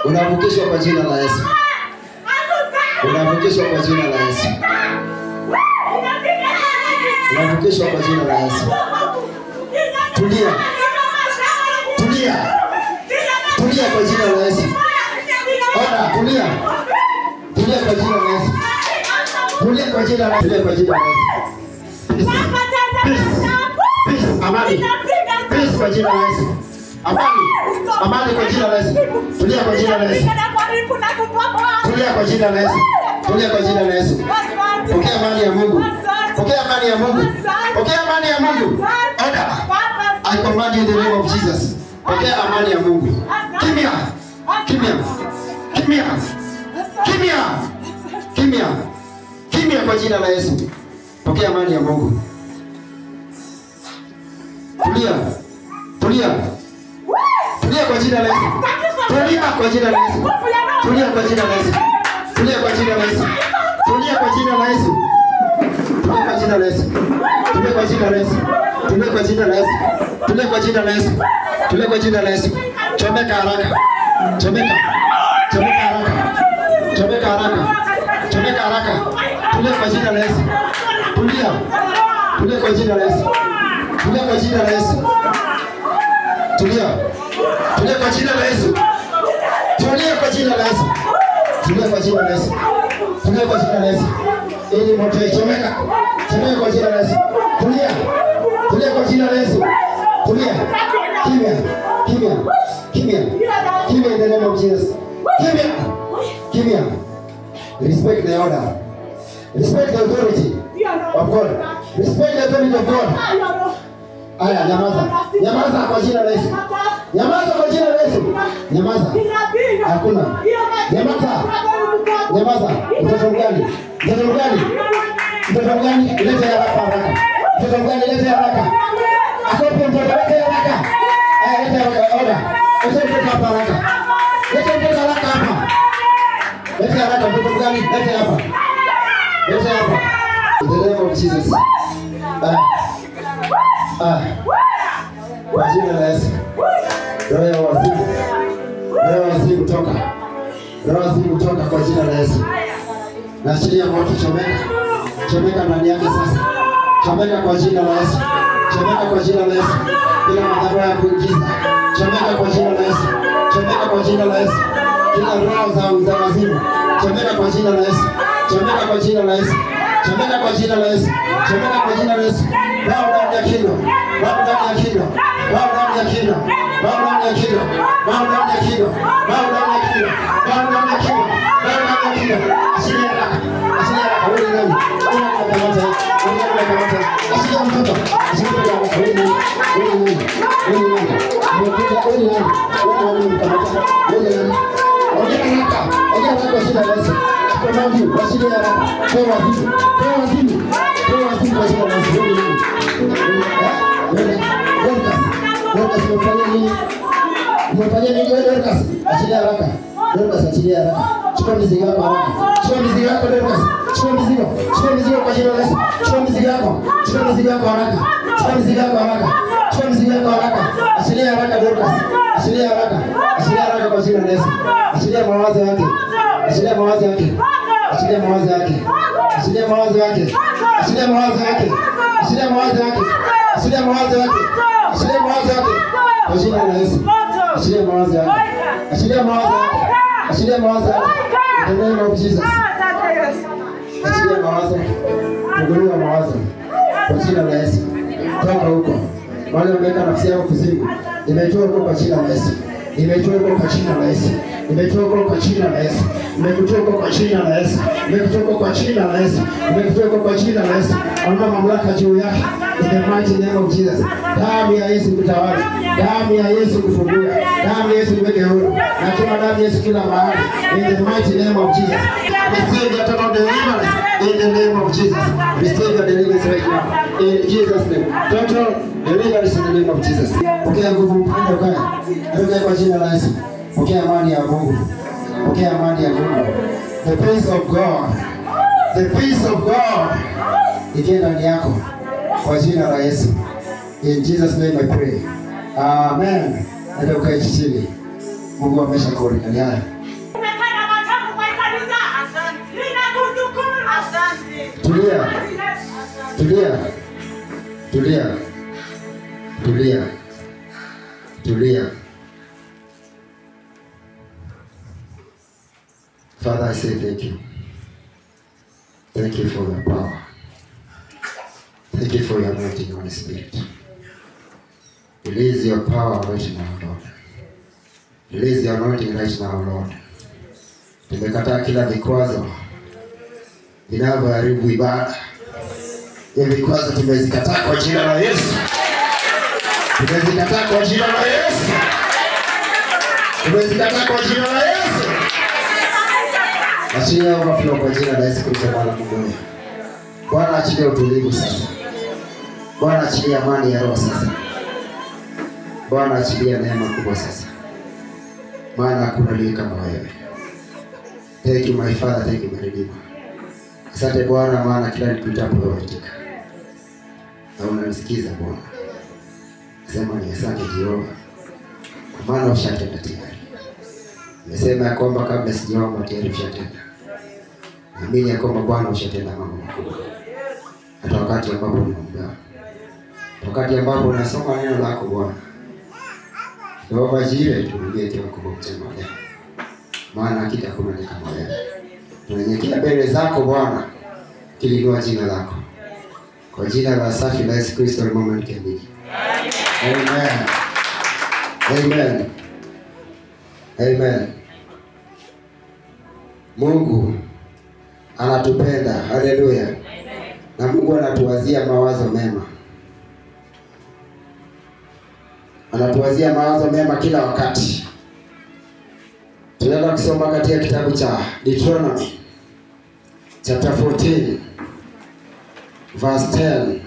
Unavukishwa kwa jina la Yesu. Unavukishwa kwa jina la Yesu. Unavukishwa kwa jina la Yesu. Tulia. Tulia. Tulia kwa jina la Yesu. Ona, tulia. Tulia kwa jina la Yesu. Tulia kwa jina la Yesu. Tulia kwa jina la Yesu. Peace. Amani. Peace kwa jina la Yesu. Amani. Amani kwa jina la Yesu. Tulia kwa jina la Yesu. Tulia kwa jina la Yesu. Tulia kwa jina la Yesu. Pokea amani ya Mungu. Pokea amani ya Mungu. Pokea amani ya Mungu. Order. I command you in the name of Jesus. Pokea amani ya Mungu. Kimya. Kimya. Kimya. Kimya. Kimya. Kimya kwa jina la Yesu. Pokea amani ya Mungu. Tulia. Tulia. Tulia kwa jina la Yesu. Tulia kwa jina la Yesu. Tulia kwa jina la Yesu. Tulia kwa jina la Yesu. Tulia kwa jina la Yesu. Tulia kwa jina la Yesu. Tulia kwa jina la Yesu. Tulia kwa jina la Yesu. Tulia kwa jina la Yesu. Tulia kwa jina la Yesu. Chomeka haraka. Chomeka. Chomeka haraka. Chomeka haraka. Chomeka haraka. Tulia kwa jina la Yesu. Tulia. Tulia kwa jina la Yesu. Tulia kwa jina la Yesu. Tulia. Tulia kwa jina la Yesu. Tulia kwa jina la Yesu. Tulia kwa jina la Yesu. Tulia kwa jina la Yesu. Ili moto ichomeka. Tulia kwa jina la Yesu. Tulia. Tulia kwa jina la Yesu. Tulia. Kimya. Kimya. Kimya. Kimya in the name of Jesus. Kimya. Kimya. Respect the order. Respect the authority of God. Respect the authority of God. Aya, nyamaza. Nyamaza kwa jina la Yesu. Nyamaza kwa jina la Yesu. Nyamaza. Hakuna. Nyamaza. Nyamaza. Mtoto gani? Mtoto gani? Mtoto gani? Leta haraka haraka. Mtoto gani? Leta haraka. Akopo mtoto leta haraka. Aya, leta haraka. Oda. Leta mtoto hapa haraka. Leta mtoto haraka hapa. Leta haraka. Mtoto gani? Leta hapa. Leta hapa. In the name of Jesus. Kwa jina la Yesu. Roho ya wazimu. Roho ya wazimu toka. Roho ya wazimu toka kwa jina la Yesu. Naachilia moto chomeka. Chomeka ndani yake sasa. Chomeka kwa jina la Yesu. Chomeka kwa jina la Yesu. Bila madhara ya kuingiza. Chomeka kwa jina la Yesu. Chomeka kwa jina la Yesu. Kila roho za wazimu. Chomeka kwa jina la Yesu. Chomeka kwa jina la Yesu. Chomeka kwa jina la Yesu. Chomeka kwa jina la Yesu. Baba ndani ya kinywa. Baba ndani ya kinywa. Baba ndani ya kinywa. Baba ndani ya kinywa. Baba ndani ya kinywa. Baba ndani ya kinywa. Baba ndani ya kinywa. Baba ndani ya kinywa. Asilia haraka. Asilia haraka. Wewe nani? Wewe unakamata. Wewe unakamata. Asilia mtoto. Asilia haraka. Wewe nani? Wewe nani? Wewe nani? Wewe nani? Wewe nani unakamata? Wewe nani? Ongea haraka. Ongea haraka kwa jina la Yesu. Kwa maji, asilia haraka. Kwa wazimu. Kwa wazimu. Kwa wazimu kwa jina la Yesu. Wewe nani? Dorcas, umefanya nini? Umefanya nini wewe Dorcas? Achilia haraka. Dorcas, achilia haraka. Chukua mizigo yako haraka. Chukua mizigo yako Dorcas. Chukua mizigo. Chukua mizigo kwa jina la Yesu. Chukua mizigo yako. Chukua mizigo yako haraka. Chukua mizigo yako haraka. Chukua mizigo yako haraka. Achilia haraka Dorcas. Achilia haraka. Achilia haraka kwa jina la Yesu. Achilia mawazo yake. Achilia mawazo yake. Achilia mawazo yake. Achilia mawazo yake. Achilia mawazo yake. Achilia mawazo yake. Achilia mawazo yake. Achilia mawazo yake. Kwa jina la Yesu. Achilia mawazo yake. Achilia mawazo yake. Achilia mawazo yake. In the name of Jesus. Achilia mawazo. Funguliwa mawazo. Kwa jina la Yesu. Toka huko. Wale wameweka nafsi yao kuzimu. Imetoa huko kwa jina la Yesu. Imetoa huko kwa jina la Yesu. Imetoa huko kwa jina la Yesu. Imekutoa huko kwa jina la Yesu. Imekutoa huko kwa jina la Yesu. Imekutoa huko kwa jina la Yesu. Ona mamlaka juu yake. In the mighty name of Jesus. Damu ya Yesu kutawala. Damu ya Yesu kufungua. Damu ya Yesu iweke huru. Na tuna damu ya Yesu kila mahali. In the mighty name of Jesus. Receive your total deliverance. In the name of Jesus. Receive your deliverance right now. In Jesus' name. Total deliverance in the name of Jesus. Pokea nguvu mpende ukaya. Pokea kwa jina la Yesu. Pokea amani ya Mungu. Pokea amani ya Mungu. The peace of God. The peace of God. Ikiwa ndani yako. Kwa jina la Yesu. In Jesus name I pray. Amen. Ndio ukae chini. Mungu ameshakuonekania haya. Tulia. Tulia. Tulia. Tulia. Tulia. Father, I say thank you. Thank you for your power. Thank you for your anointing, Holy Spirit. Release your power right now, Lord. Release your anointing right now, Lord. Tumekataa kila vikwazo vinavyoharibu ibada. Hivi vikwazo tumezikataa kwa jina la Yesu. Tumezikataa kwa jina la Yesu. Tumezikataa kwa jina la Yesu. Achilia overflow kwa jina la Yesu Kristo Bwana Mungu. Bwana achilia utulivu sasa. Bwana achilia amani ya roho sasa. Bwana achilia neema kubwa sasa. Maana hakuna aliye kama wewe. Thank you my Father, thank you my Redeemer. Asante Bwana, maana kila nikuitapo wewe itika. Na unanisikiza Bwana. Sema ni asante Jehova. Kwa maana ushatenda tayari. Nimesema ya kwamba kabla sijaomba tayari ushatenda. Naamini ya kwamba Bwana ushatenda mambo makubwa. Hata wakati ambapo unaomba. Wakati ambapo unasoma neno lako Bwana. Jehova Jire, turudie tena kwa mtema leo. Maana hakika kuna ni kama wewe. Tunanyenyekea mbele zako Bwana, tukiinua jina lako. Kwa jina la safi la Yesu Kristo wa Mungu mkuu. Amen. Amen. Amen. Mungu anatupenda. Haleluya. Na Mungu anatuwazia mawazo mema. Anatuwazia mawazo mema kila wakati. Tunaenda kusoma katika kitabu cha Deuteronomy chapter 14 verse 10.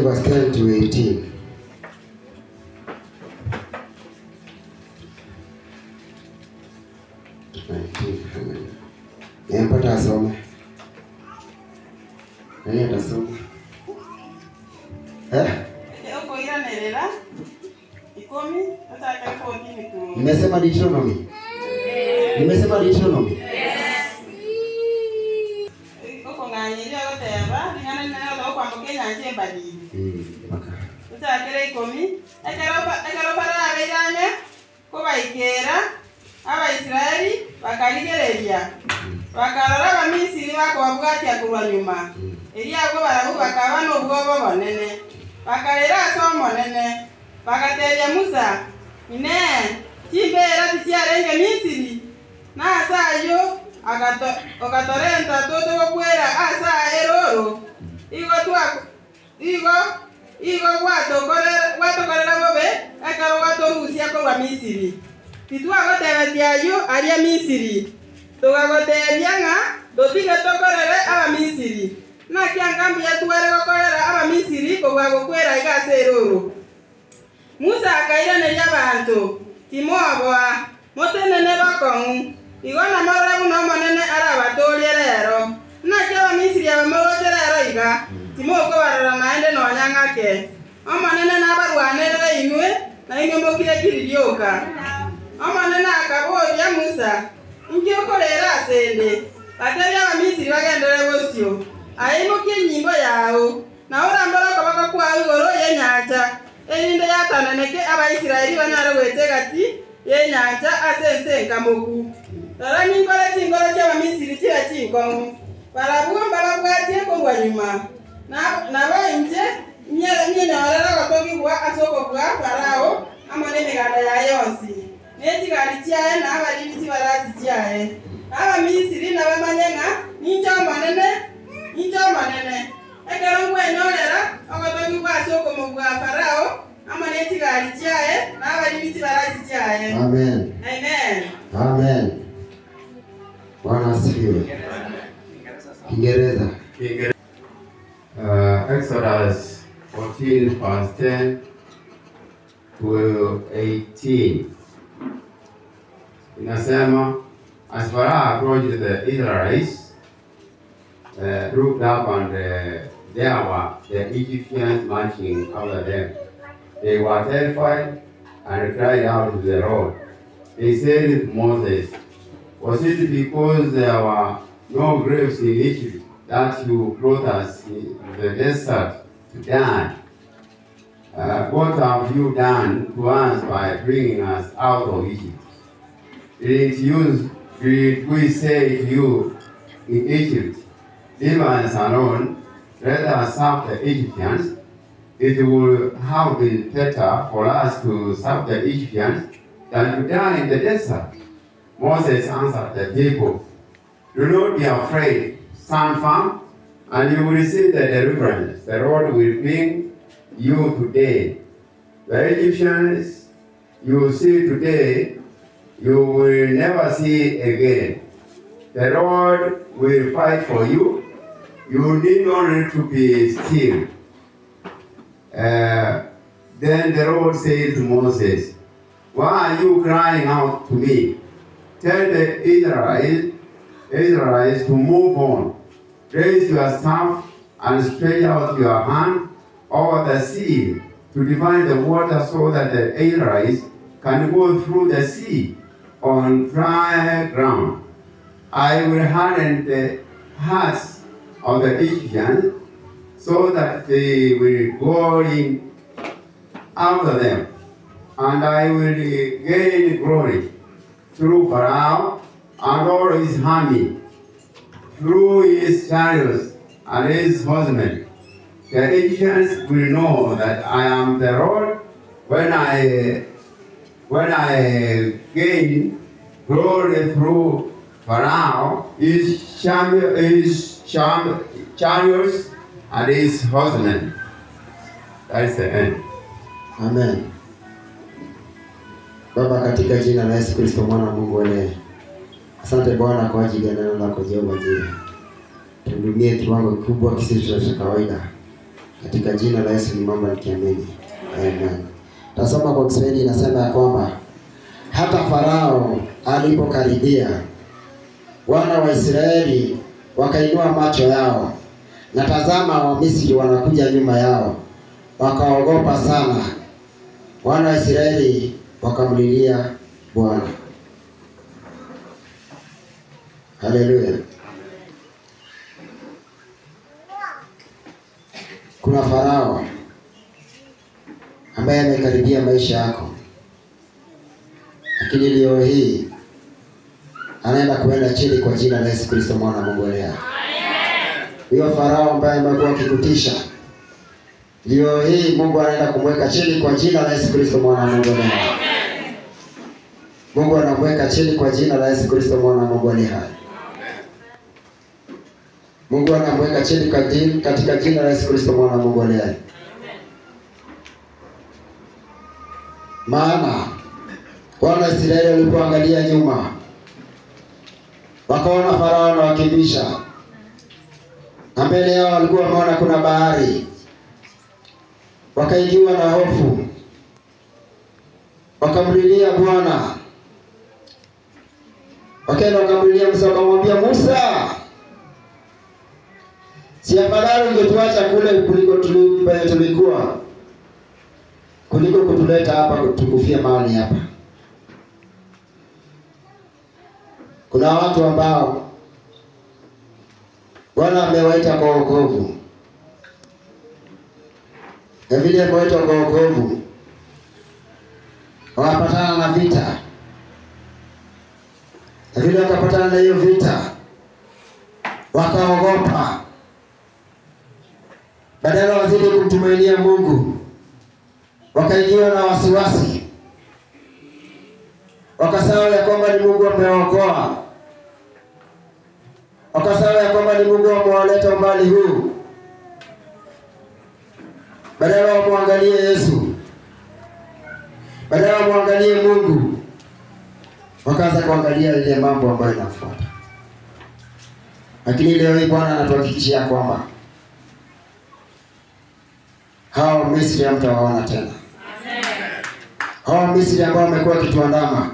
Verse 10 to 18. Mpata asome. Nani atasoma? Uko ila nelela. Ikomi, nataka kwa kini tu. Nimesema Deuteronomy. Nimesema Deuteronomy. Uko ngani ndio yote ningana nalo kwa mkenya anje badi. Utakere ikomi, ekero para abirane ko baikera Abaisiraeli bakaligereria. Bakarora Abamisiri bakobwati akurwa nyuma. Eri abo barabu bakaba n'ubwoba bonene. Bakarera asomo nene. Bakateria Musa. Ine kimbera tikyarenge Misiri. Na asayo okatorenta toto kokwera asa eroro. Igo watokorera bobe akaro watorusia ko Misiri. Titwa gotebetiayo aria Misiri. Tugagoteria nga dotiga tokorere Abamisiri. Na kyangambi yatware gokorera Abamisiri kogwa gokwera igase eroro. Musa akairanĩria abantu timobwa motenene bakongu igona morabu no monene arabatũria rero na kya Misiri abamorote rero iga timoko barara maende no nyang'ake omonene nabarwanĩrĩre inwe na inwe mokire kiririoka omonene akaboria Musa ingĩũkorera asende bateria Abamisiri bagendere gũcio aimokie nyimbo yao na ũramboroka bakakwa igũrũ yenyacha Erinde yatananeke Abaisiraeli banyara gwetegati yenyanja asense nkamoku. Tara ningore chingore cha Abamisiri kira chinkongu. Barabumba babwatie kogwa nyuma. Na bainje nyene orera gotogi bwa asoko bwa Farao amone miganda ya yonsi. Neti gali chiae na abalimi tibarasi chiae. Abamisiri na bamanyenga ninjo manene. Ekerongwe nyorera ogotogi bwa asoko mu bwa Farao amaneti gali chiae na abalimi tibarasi chiae. Amen. Amen. Amen. Bwana asifiwe. Kiingereza. Exodus 14 verse 10 to 18. Inasema, as Pharaoh approached the Israelites, looked up and there were the Egyptians marching after them. They were terrified and cried out to the Lord. They said to Moses, was it because there were no graves in Egypt that you brought us in the desert to die? What have you done to us by bringing us out of Egypt? did we say to you in Egypt, leave us alone, let us serve the Egyptians? It would have been better for us to serve the Egyptians than to die in the desert. Moses answered the people, do not be afraid, stand firm, and you will receive the deliverance the Lord will bring you today. The Egyptians you see today, you will never see again. The Lord will fight for you. You need only to be still. Then the Lord said to Moses, why are you crying out to me? Tell the Israelites to move on. Raise your staff and stretch out your hand over the sea to divide the water so that the Israelites can go through the sea on dry ground. I will harden the hearts of the Egyptians so that they will go in after them, and I will gain glory through Pharaoh and all his army, through his chariots and his horsemen. The Egyptians will know that I am the Lord when I gain glory through Pharaoh, his chariots and his horsemen. That's the end. Amen. Baba, katika jina la Yesu Kristo mwana wa Mungu aliye. Asante Bwana kwa ajili ya neno lako Jehova Jireh. Tuhudumie kiwango kikubwa kisicho cha kawaida. Katika jina la Yesu nimeomba nikiamini. Amen. Tasoma kwa Kiswahili inasema ya kwamba hata Farao alipokaribia, wana wa Israeli wakainua macho yao, na tazama Wamisri wanakuja nyuma yao, wakaogopa sana. Wana wa Israeli wakamlilia Bwana. Haleluya. Kuna Farao ambaye amekaribia maisha yako, lakini leo hii anaenda kuenda chini kwa jina la Yesu Kristo mwana wa Mungu aliye. Huyo Farao ambaye amekuwa akikutisha, leo hii Mungu anaenda kumweka chini kwa jina la Yesu Kristo mwana wa Mungu aliye. Mungu anamweka chini kwa jina la Yesu Kristo mwana wa Mungu aliye. Mungu anamweka chini katika jina la Yesu Kristo mwana wa Mungu aliye. Maana wana wa Israeli walipoangalia nyuma, wakaona Farao anawakimbisha, na mbele yao walikuwa wameona kuna bahari. Wakaingiwa na hofu, wakamlilia Bwana. Wakaenda wakamlilia Musa, wakamwambia Musa, si afadhali ungetuacha kule kuliko tulikuwa, kuliko kutuleta hapa tukufia mahali hapa. Kuna watu ambao Bwana amewaita kwa wokovu, na vile amewaita kwa wokovu wakapatana na vita, na vile wakapatana na hiyo vita wakaogopa. Badala wazidi kumtumainia Mungu, wakaingiwa na wasiwasi, wakasahau ya kwamba ni Mungu amewaokoa, wakasahau ya kwamba ni Mungu amewaleta umbali huu. Badala wamwangalie Yesu, badala wamwangalie Mungu, wakaanza kuangalia ile mambo ambayo yanafuata. Lakini leo hii Bwana anatuhakikishia kwamba hao Misri hamtawaona tena. Hao Misri ambao wamekuwa kituandama,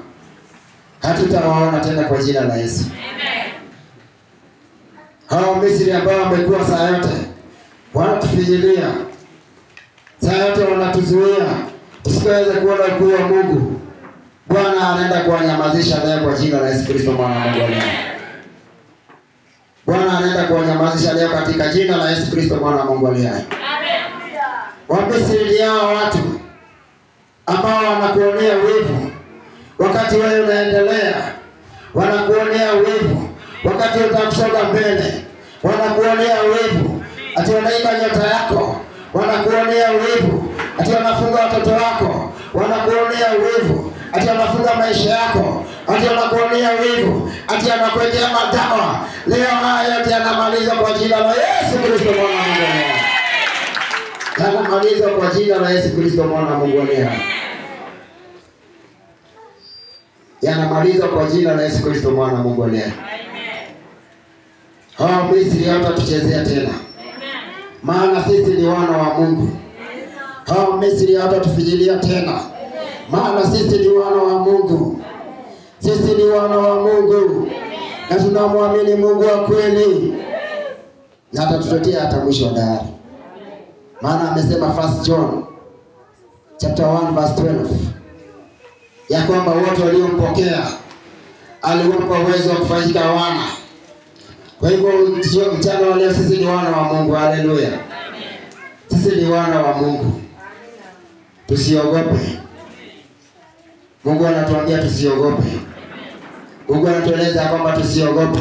hatutawaona tena kwa jina la Yesu. Hao Misri ambao wamekuwa saa yote wanatufinyilia, saa yote wanatuzuia tusiweze kuona ukuu wa Mungu, Bwana anaenda kuwanyamazisha leo kwa jina la Yesu Kristo mwana wa Mungu aliye. Bwana anaenda kuwanyamazisha leo katika jina la Yesu Kristo mwana wa Mungu aliye. Wamisri hao watu ambao wanakuonea wivu wakati wewe unaendelea, wanakuonea wivu wakati utakusonga mbele, wanakuonea wivu ati wanaiba nyota yako, wanakuonea wivu ati wanafunga watoto wako, wanakuonea wivu ati wanafunga maisha yako, ati wanakuonea wivu ati wanakuwekea madawa. Leo haya yote yanamalizwa kwa jina la Yesu Kristo mwana wa Mungu. Yanamalizwa kwa jina la Yesu Kristo mwana wa Mungu. Yanamalizwa kwa jina la Yesu Kristo mwana wa Mungu. Hao Misri hata tuchezea tena. Maana sisi ni wana wa Mungu. Hao Misri hata tufijilia tena. Maana sisi ni wana wa Mungu. Sisi ni wana wa Mungu. Na tunamwamini Mungu wa kweli. Na hata tutotea hata mwisho wa dahari. Maana amesema 1 John chapter 1 verse 12 ya kwamba wote waliompokea aliwapa uwezo wa kufanyika wana. Kwa hivyo mchana wa leo sisi ni wana wa Mungu. Haleluya. Sisi ni wana wa Mungu. Tusiogope. Mungu anatuambia tusiogope. Mungu anatueleza kwamba tusiogope.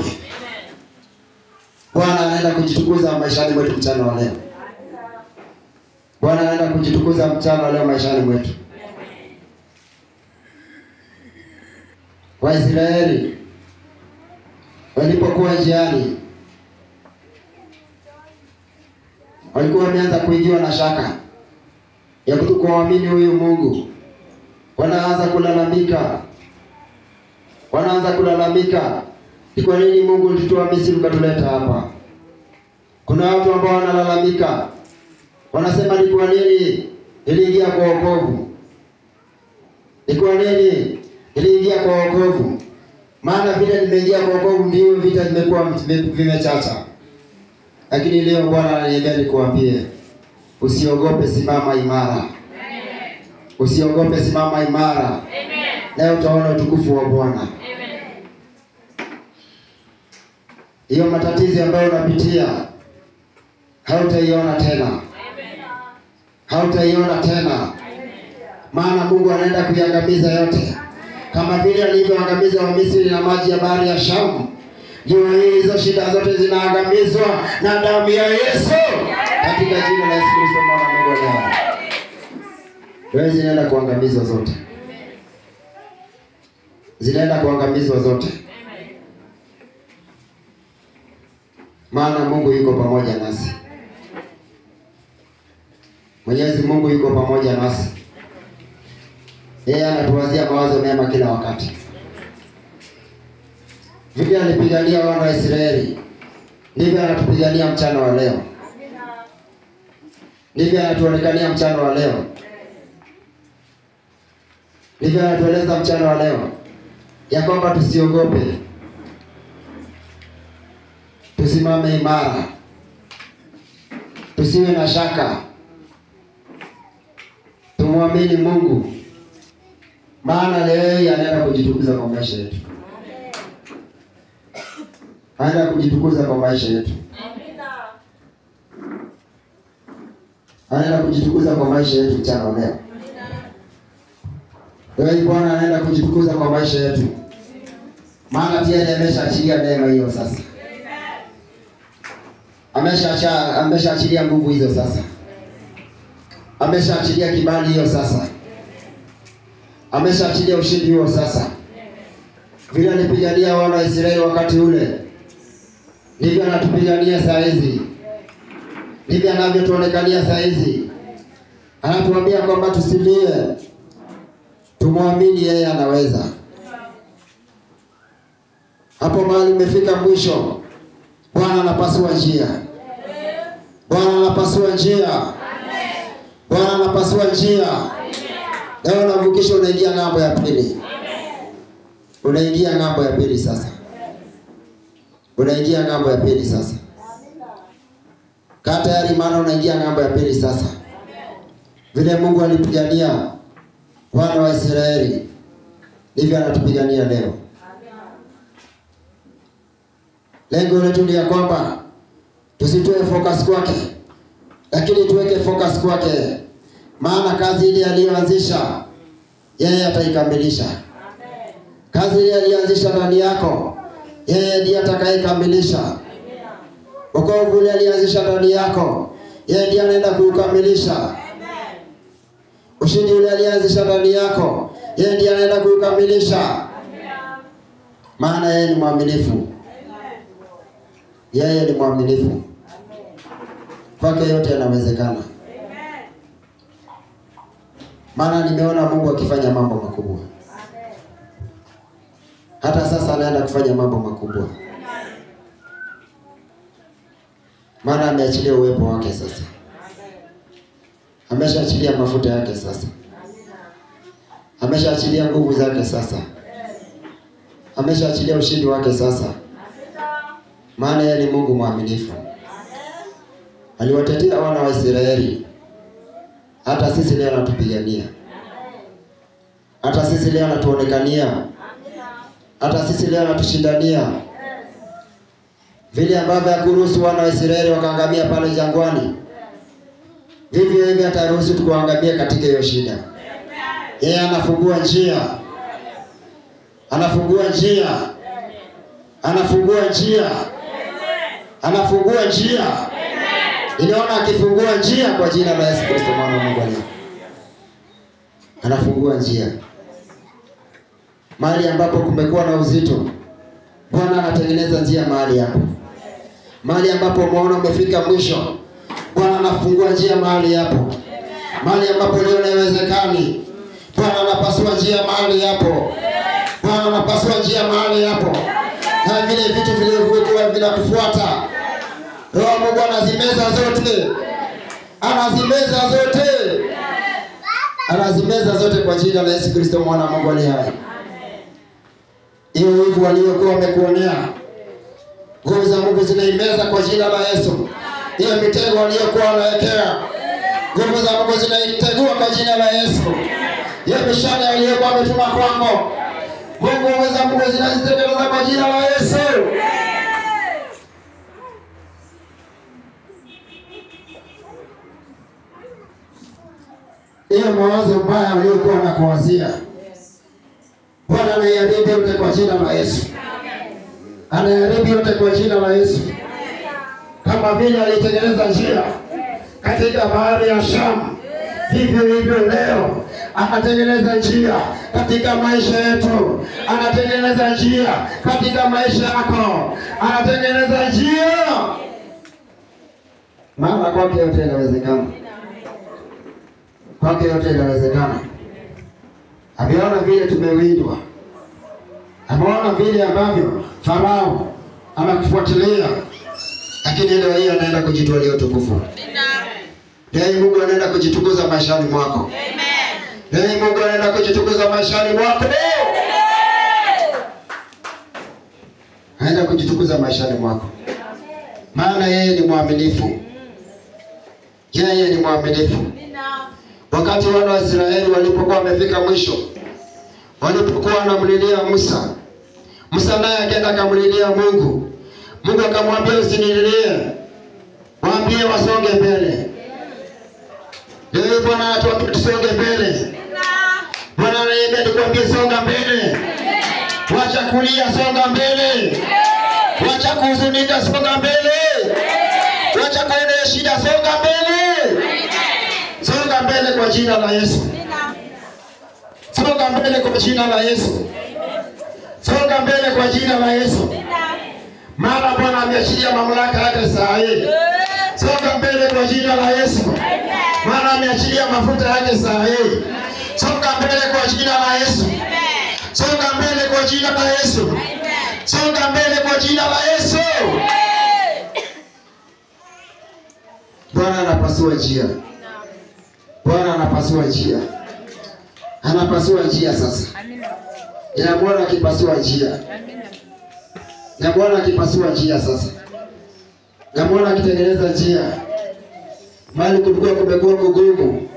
Bwana anaenda kujitukuza maishani mwetu mchana wa leo. Bwana anaenda kujitukuza mchana wa leo maishani mwetu. Waisraeli walipokuwa njiani walikuwa wameanza kuingiwa na shaka ya kutokuamini huyu Mungu. Wanaanza kulalamika. Ni kwa nini Mungu ulitutoa Misri ukatuleta hapa? Kuna watu ambao wanalalamika. Wanasema ni kwa nini iliingia kwa wokovu? Ni kwa nini iliingia kwa wokovu? Maana vile nimeingia kwa wokovu ndio vita vimekuwa vimechacha. Lakini leo Bwana ananiambia nikuambie, usiogope, simama imara. Usiogope, simama imara. Leo utaona utukufu wa Bwana. Hiyo matatizo ambayo unapitia hautaiona tena. Hautaiona tena. Maana Mungu anaenda kuiangamiza yote. Kama vile alivyoangamiza wa Misri na maji ya bahari ya Shamu. Ndio hizo shida zote zinaangamizwa na damu ya Yesu. Katika jina la Yesu Kristo mwana wa Mungu. Wewe zinaenda kuangamizwa zote. Zinaenda kuangamizwa zote. Maana Mungu yuko pamoja nasi. Mwenyezi Mungu yuko pamoja nasi. Yeye anatuwazia mawazo mema kila wakati. Vile alipigania wana wa Israeli, ndivyo anatupigania mchana wa leo. Ndivyo anatuonekania mchana wa leo. Ndivyo anatueleza mchana wa leo ya kwamba tusiogope. Tusimame imara. Tusiwe na shaka. Tumwamini Mungu. Maana leo anaenda kujitukuza kwa maisha yetu. Anaenda kujitukuza kwa maisha yetu. Anaenda kujitukuza kwa maisha yetu mchana wa leo. Leo Bwana anaenda kujitukuza kwa maisha yetu. Maana tayari ameshaachilia neema hiyo sasa. Ameshaachilia nguvu hizo sasa. Ameshaachilia kibali hiyo sasa. Ameshaachilia ushindi huo sasa. Vile alipigania wana wa Israeli wakati ule, ndivyo anatupigania saa hizi. Ndivyo anavyotuonekania saa hizi. Anatuambia kwamba tusilie. Tumwamini yeye anaweza. Hapo mahali umefika mwisho, Bwana anapasua njia. Bwana anapasua njia. Bwana anapasua njia. Leo unavukisha, unaingia ng'ambo ya pili. Unaingia ng'ambo ya pili sasa. Unaingia ng'ambo ya pili sasa. Kaa tayari, maana unaingia ng'ambo ya pili sasa. Vile Mungu alipigania wana wa Israeli, ndivyo anatupigania leo. Lengo letu ni ya kwamba tusitoe focus kwake, lakini tuweke focus kwake. Maana kazi ile aliyoanzisha yeye ataikamilisha. Kazi ile alianzisha ndani yako, yeye ndiye atakayekamilisha. Wokovu ule alianzisha ndani yako, yeye ndiye anaenda kuukamilisha. Ushindi ule alianzisha ndani yako, yeye ndiye anaenda kuukamilisha. Maana yeye ni mwaminifu. Yeye ni mwaminifu. Kwake yote yanawezekana. Maana nimeona Mungu akifanya mambo makubwa. Hata sasa anaenda kufanya mambo makubwa. Maana ameachilia uwepo wake sasa. Ameshaachilia mafuta yake sasa. Ameshaachilia nguvu zake sasa. Ameshaachilia ushindi wake sasa. Maana yeye ni Mungu mwaminifu. Aliwatetea wana wa Israeli. Hata sisi leo anatupigania. Hata sisi leo anatuonekania. Hata sisi leo anatushindania. Vile ambavyo hakuruhusu wana wa Israeli wakaangamia pale jangwani, vivyo hivyo ataruhusu tukuangamia katika hiyo shida. Yeye anafungua njia. Anafungua njia. Anafungua njia. Anafungua njia. Ninaona akifungua njia kwa jina la Yesu Kristo mwana wa Mungu aliye. Anafungua njia. Mahali ambapo kumekuwa na uzito, Bwana anatengeneza njia mahali hapo. Mahali ambapo umeona umefika mwisho, Bwana anafungua njia mahali hapo. Mahali ambapo leo haiwezekani, Bwana anapasua njia mahali hapo. Bwana anapasua njia mahali hapo. Na vile vitu vilivyokuwa vinakufuata, Roho Mungu anazimeza zote. Anazimeza zote. Anazimeza zote kwa jina la Yesu Kristo mwana wa Mungu aliye hai. Hiyo wivu waliokuwa wamekuonea, nguvu za Mungu zinaimeza kwa jina la Yesu. Hiyo mitego waliokuwa wanawekea, nguvu za Mungu zinaitegua kwa jina la Yesu. Hiyo mishale waliokuwa wametuma kwako, nguvu za Mungu zinazitekeleza kwa jina la Yesu. Hiyo mawazo mbaya waliokuwa wanakuwazia, Bwana anayaharibu yote kwa jina la Yesu. Anayaharibu yote kwa jina la Yesu. Kama vile alitengeneza njia katika bahari ya Shamu, vivyo hivyo leo anatengeneza njia katika maisha yetu. Anatengeneza njia katika maisha yako. Anatengeneza njia. Maana kwake yote inawezekana. Kwake yote inawezekana. Ameona vile tumewindwa. Ameona vile ambavyo Farao anakufuatilia. Lakini leo hii anaenda kujitwalia utukufu. Leo Mungu anaenda kujitukuza maishani mwako. Leo Mungu anaenda kujitukuza maishani mwako. Anaenda kujitukuza maishani mwako. Maana yeye ni mwaminifu. Yeye ni mwaminifu. Wakati wana wa Israeli walipokuwa wamefika mwisho, walipokuwa wanamlilia Musa, Musa naye akaenda akamlilia Mungu. Mungu akamwambia usinililie, waambie wasonge mbele. Leo Bwana anatuambia tusonge mbele. Bwana ananiambia nikwambie songa mbele. Wacha kulia, songa mbele. Wacha kuhuzunika, songa mbele. Wacha kuona shida, songa mbele. Songa mbele kwa jina la Yesu. Songa mbele kwa jina la Yesu. Songa mbele kwa jina la Yesu. Maana Bwana ameachilia mamlaka yake saa hii. Songa mbele kwa jina la Yesu. Maana ameachilia mafuta yake saa hii. Songa mbele kwa jina la Yesu. Songa mbele kwa jina la Yesu. Songa mbele kwa jina la Yesu. Bwana anapasua njia. Bwana anapasua njia. Anapasua njia sasa. Ya Bwana akipasua njia. Ya Bwana akipasua njia sasa. Ya Bwana akitengeneza njia. Mahali kulikuwa kumekuwa kugumu,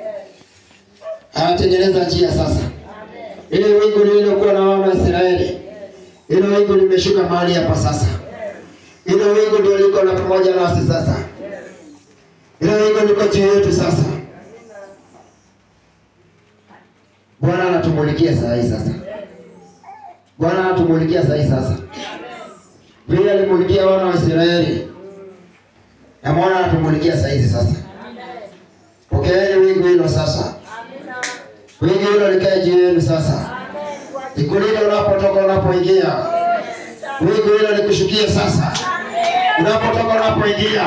anatengeneza njia sasa. Ile wingu lililokuwa na wana wa Israeli, ile wingu limeshuka mahali hapa sasa. Ile wingu ndio liko na pamoja nasi sasa. Ile wingu liko juu yetu sasa. Bwana anatumulikia saa hii sasa. Bwana anatumulikia sasa. Vile alimulikia wana wa Israeli. Na Bwana anatumulikia sasa. Pokeeni wingu hilo sasa. Wingu hilo likae juu yenu sasa. Likulinde unapotoka unapoingia. Wingu hilo likushukie sasa. Unapotoka unapoingia.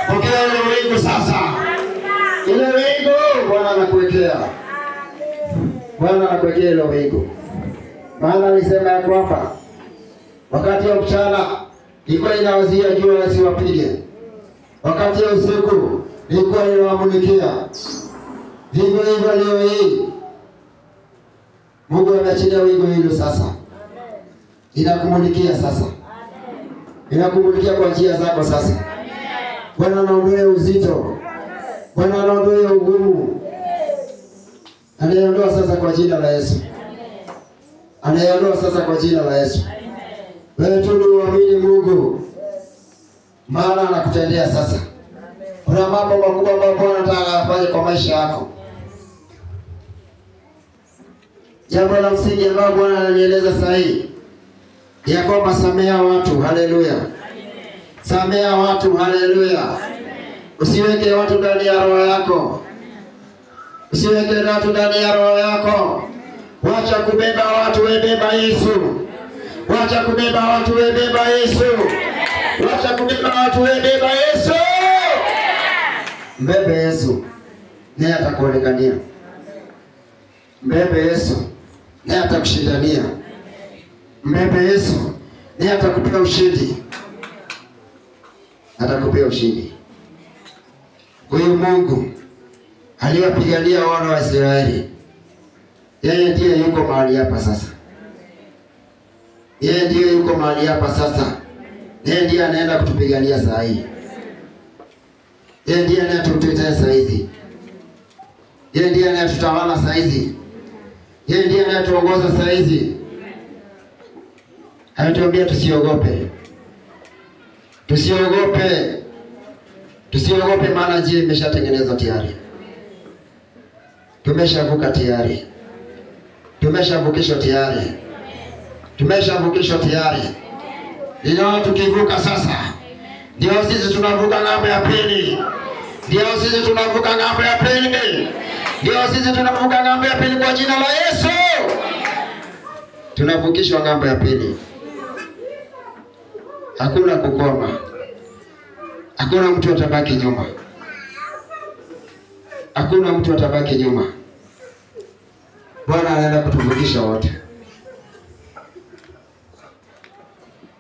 Pokea ile wingu sasa. Ile wingu Bwana anakuwekea. Bwana anakuwekea ile wingu. Maana alisema ya kwamba wakati wa mchana ilikuwa inawazia jua lisiwapige. Wakati wa usiku ilikuwa inawamulikia. Vivyo hivyo leo hii Mungu ameachilia wingu hilo sasa. Inakumulikia sasa. Inakumulikia kwa njia zako sasa. Bwana anaondoa uzito. Bwana anaondoa ugumu. Anaondoa sasa kwa jina la Yesu. Anaondoa sasa kwa jina la Yesu. Wewe tu uamini Mungu. Maana anakutendea sasa. Kuna mambo makubwa ambayo Bwana anataka afanye kwa maisha yako. Jambo la msingi ambalo Bwana ananieleza sahihi ya kwamba samea watu. Haleluya. Samea watu. Haleluya. Usiweke watu ndani ya roho yako. Usiweke watu ndani ya roho yako. Wacha kubeba watu, webeba Yesu. Wacha kubeba watu, webeba Yesu. Wacha kubeba watu, webeba Yesu. Mbebe Yesu, naye atakuonekania. Mbebe Yesu, naye atakushindania. Mbebe Yesu, naye atakupea ushindi. Atakupea ushindi. Huyu Mungu aliyewapigania wana wa Israeli, yeye ndiye yuko mahali hapa sasa. Yeye ndiye yuko mahali hapa sasa. Yeye ndiye anaenda kutupigania saa hii. Yeye ndiye anatutetea saa hizi. Yeye ndiye anatutawala saa hizi. Yeye ndiye anatuongoza saa hizi. Anatuambia tusiogope. Tusiogope. Tusiogope maana njia imeshatengenezwa tayari. Tumeshavuka tayari. Tumeshavukishwa tayari. Tumeshavukishwa tayari. Ndio tukivuka sasa. Ndio sisi tunavuka ng'ambo ya pili. Ndio sisi tunavuka ng'ambo ya pili. Ndio sisi tunavuka ng'ambo ya pili kwa jina la Yesu. Tunavukishwa ng'ambo ya pili. Hakuna kukoma. Hakuna mtu atabaki nyuma. Hakuna mtu atabaki nyuma. Bwana anaenda kutuvukisha wote.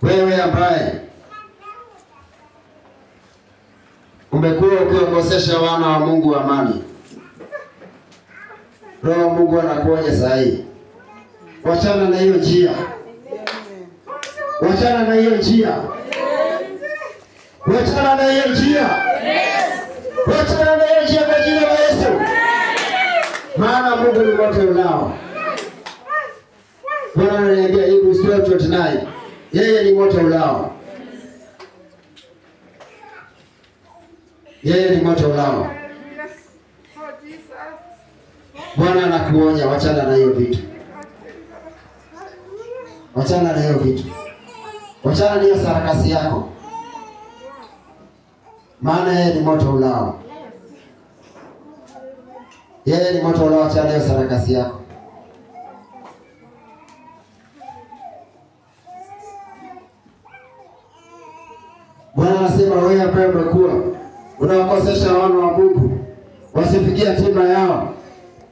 Wewe ambaye umekuwa ukiwakosesha wana wa Mungu amani, Roho Mungu anakuonya saa hii. Wachana na hiyo njia. Wachana na hiyo njia. Wachana na hiyo njia. Wachana na hiyo njia kwa jina la Yesu. Maana Mungu ni moto ulao. Bwana ananiambia Hebrews 12:29. Yeye ni moto ulao. Yeye ni moto ulao. Bwana anakuonya wachana na hiyo vitu. Wachana na hiyo vitu. Wachana na hiyo sarakasi yako. Maana yeye ni moto ulao. Yeye ni moto ulao, wachana na hiyo sarakasi yako. Bwana anasema wewe ambaye umekuwa unawakosesha wana wa Mungu wasifikie hatima yao,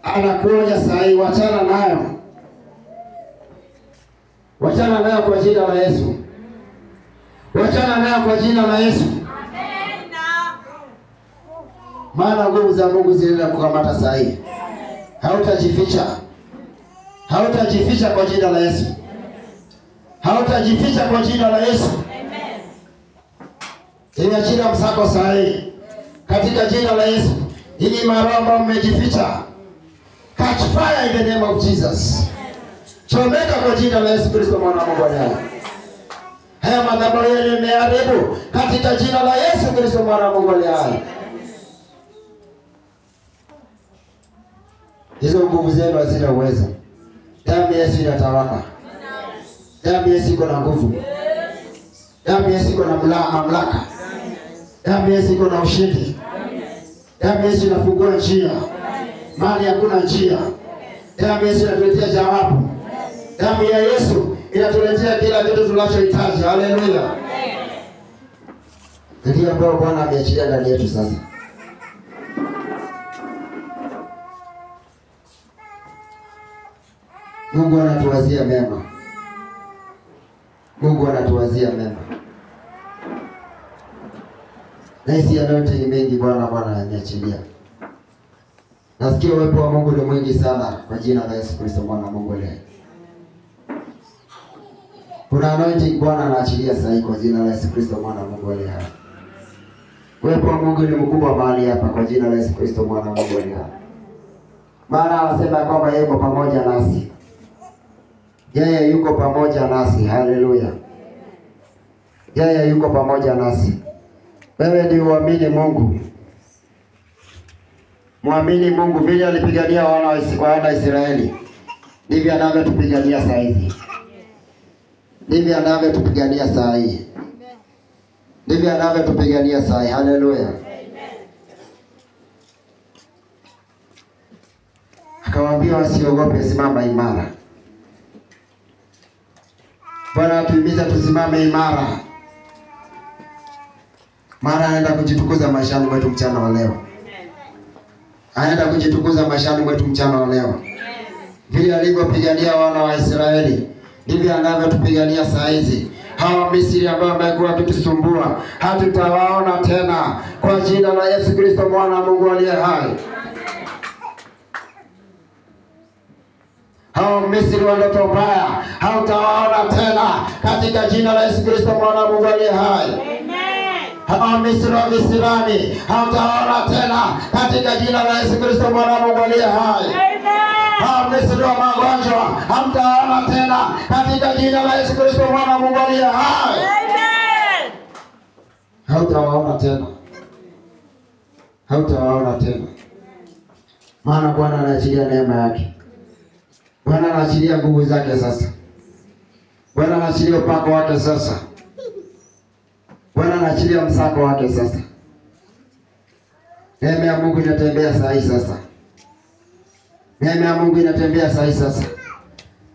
anakuonya saa hii, wachana nayo. Wachana nayo kwa jina la Yesu. Wachana nayo kwa jina la Yesu. Amen. Maana nguvu za Mungu zinaenda kukamata saa hii. Hautajificha. Hautajificha kwa jina la Yesu. Hautajificha kwa jina la Yesu. Amen. Nimeachia msako saa hii katika jina la Yesu. Ili maroho ambao mmejificha, catch fire in the name of Jesus. Chomeka kwa jina la Yesu Kristo mwana wa Mungu aliye. Haya madhabahu yenu yameharibu katika jina la Yesu Kristo mwana wa Mungu aliye. Hizo nguvu zenu hazina uwezo. Damu ya Yesu inatawala. Damu ya Yesu iko na nguvu. Damu ya Yesu iko na mamlaka. Damu ya Yesu iko na ushindi. Damu ya Yesu inafungua njia mahali hakuna njia. Damu ya Yesu inatuletea jawabu. Damu ya Yesu inatuletea kila kitu tunachohitaji. Haleluya. Ndio ambao Bwana ameachilia ndani yetu sasa. Mungu anatuwazia mema. Mungu anatuwazia mema. Na hisi anointing mengi Bwana ameachilia. Nasikia uwepo wa Mungu ni mwingi sana kwa jina la Yesu Kristo Mwana wa Mungu aliye. Kuna anointing Bwana anaachilia sasa kwa jina la Yesu Kristo Mwana wa Mungu aliye. Uwepo wa Mungu ni mkubwa mahali hapa kwa jina la Yesu Kristo Mwana wa Mungu aliye. Maana anasema kwamba yeye yuko pamoja nasi. Yeye yuko pamoja nasi. Haleluya. Yeye yuko pamoja nasi. Wewe ni uamini Mungu. Muamini Mungu vile alipigania wana wa Israeli. Ndivyo anavyotupigania saa hizi. Ndivyo anavyotupigania saa hii. Ndivyo anavyotupigania saa hii. Haleluya. Akawaambia wasiogope, simama imara. Bwana atuhimiza tusimame imara. Maana anaenda kujitukuza maishani mwetu mchana wa leo. Anaenda kujitukuza maishani mwetu mchana wa leo. Vile alivyopigania wana wa Israeli, ndivyo anavyotupigania saa hizi. Hawa Misri ambao wamekuwa wakitusumbua, hatutawaona tena kwa jina la Yesu Kristo Mwana wa Mungu aliye hai. Hao Misri wa ndoto mbaya hautawaona tena katika jina la Yesu Kristo Mwana wa Mungu aliye hai. Hao Misri wa visirani hautawaona tena katika jina la Yesu Kristo Mwana wa Mungu aliye hai. Hao Misri wa magonjwa hamtawaona tena katika jina la Yesu Kristo Mwana wa Mungu aliye hai. Hautawaona tena. Hautawaona tena. Maana Bwana anaachilia neema yake. Bwana anaachilia nguvu zake sasa. Bwana anaachilia upako wake sasa. Bwana anaachilia msako wake sasa. Neema ya Mungu inatembea saa hii sasa. Neema ya Mungu inatembea saa hii sasa.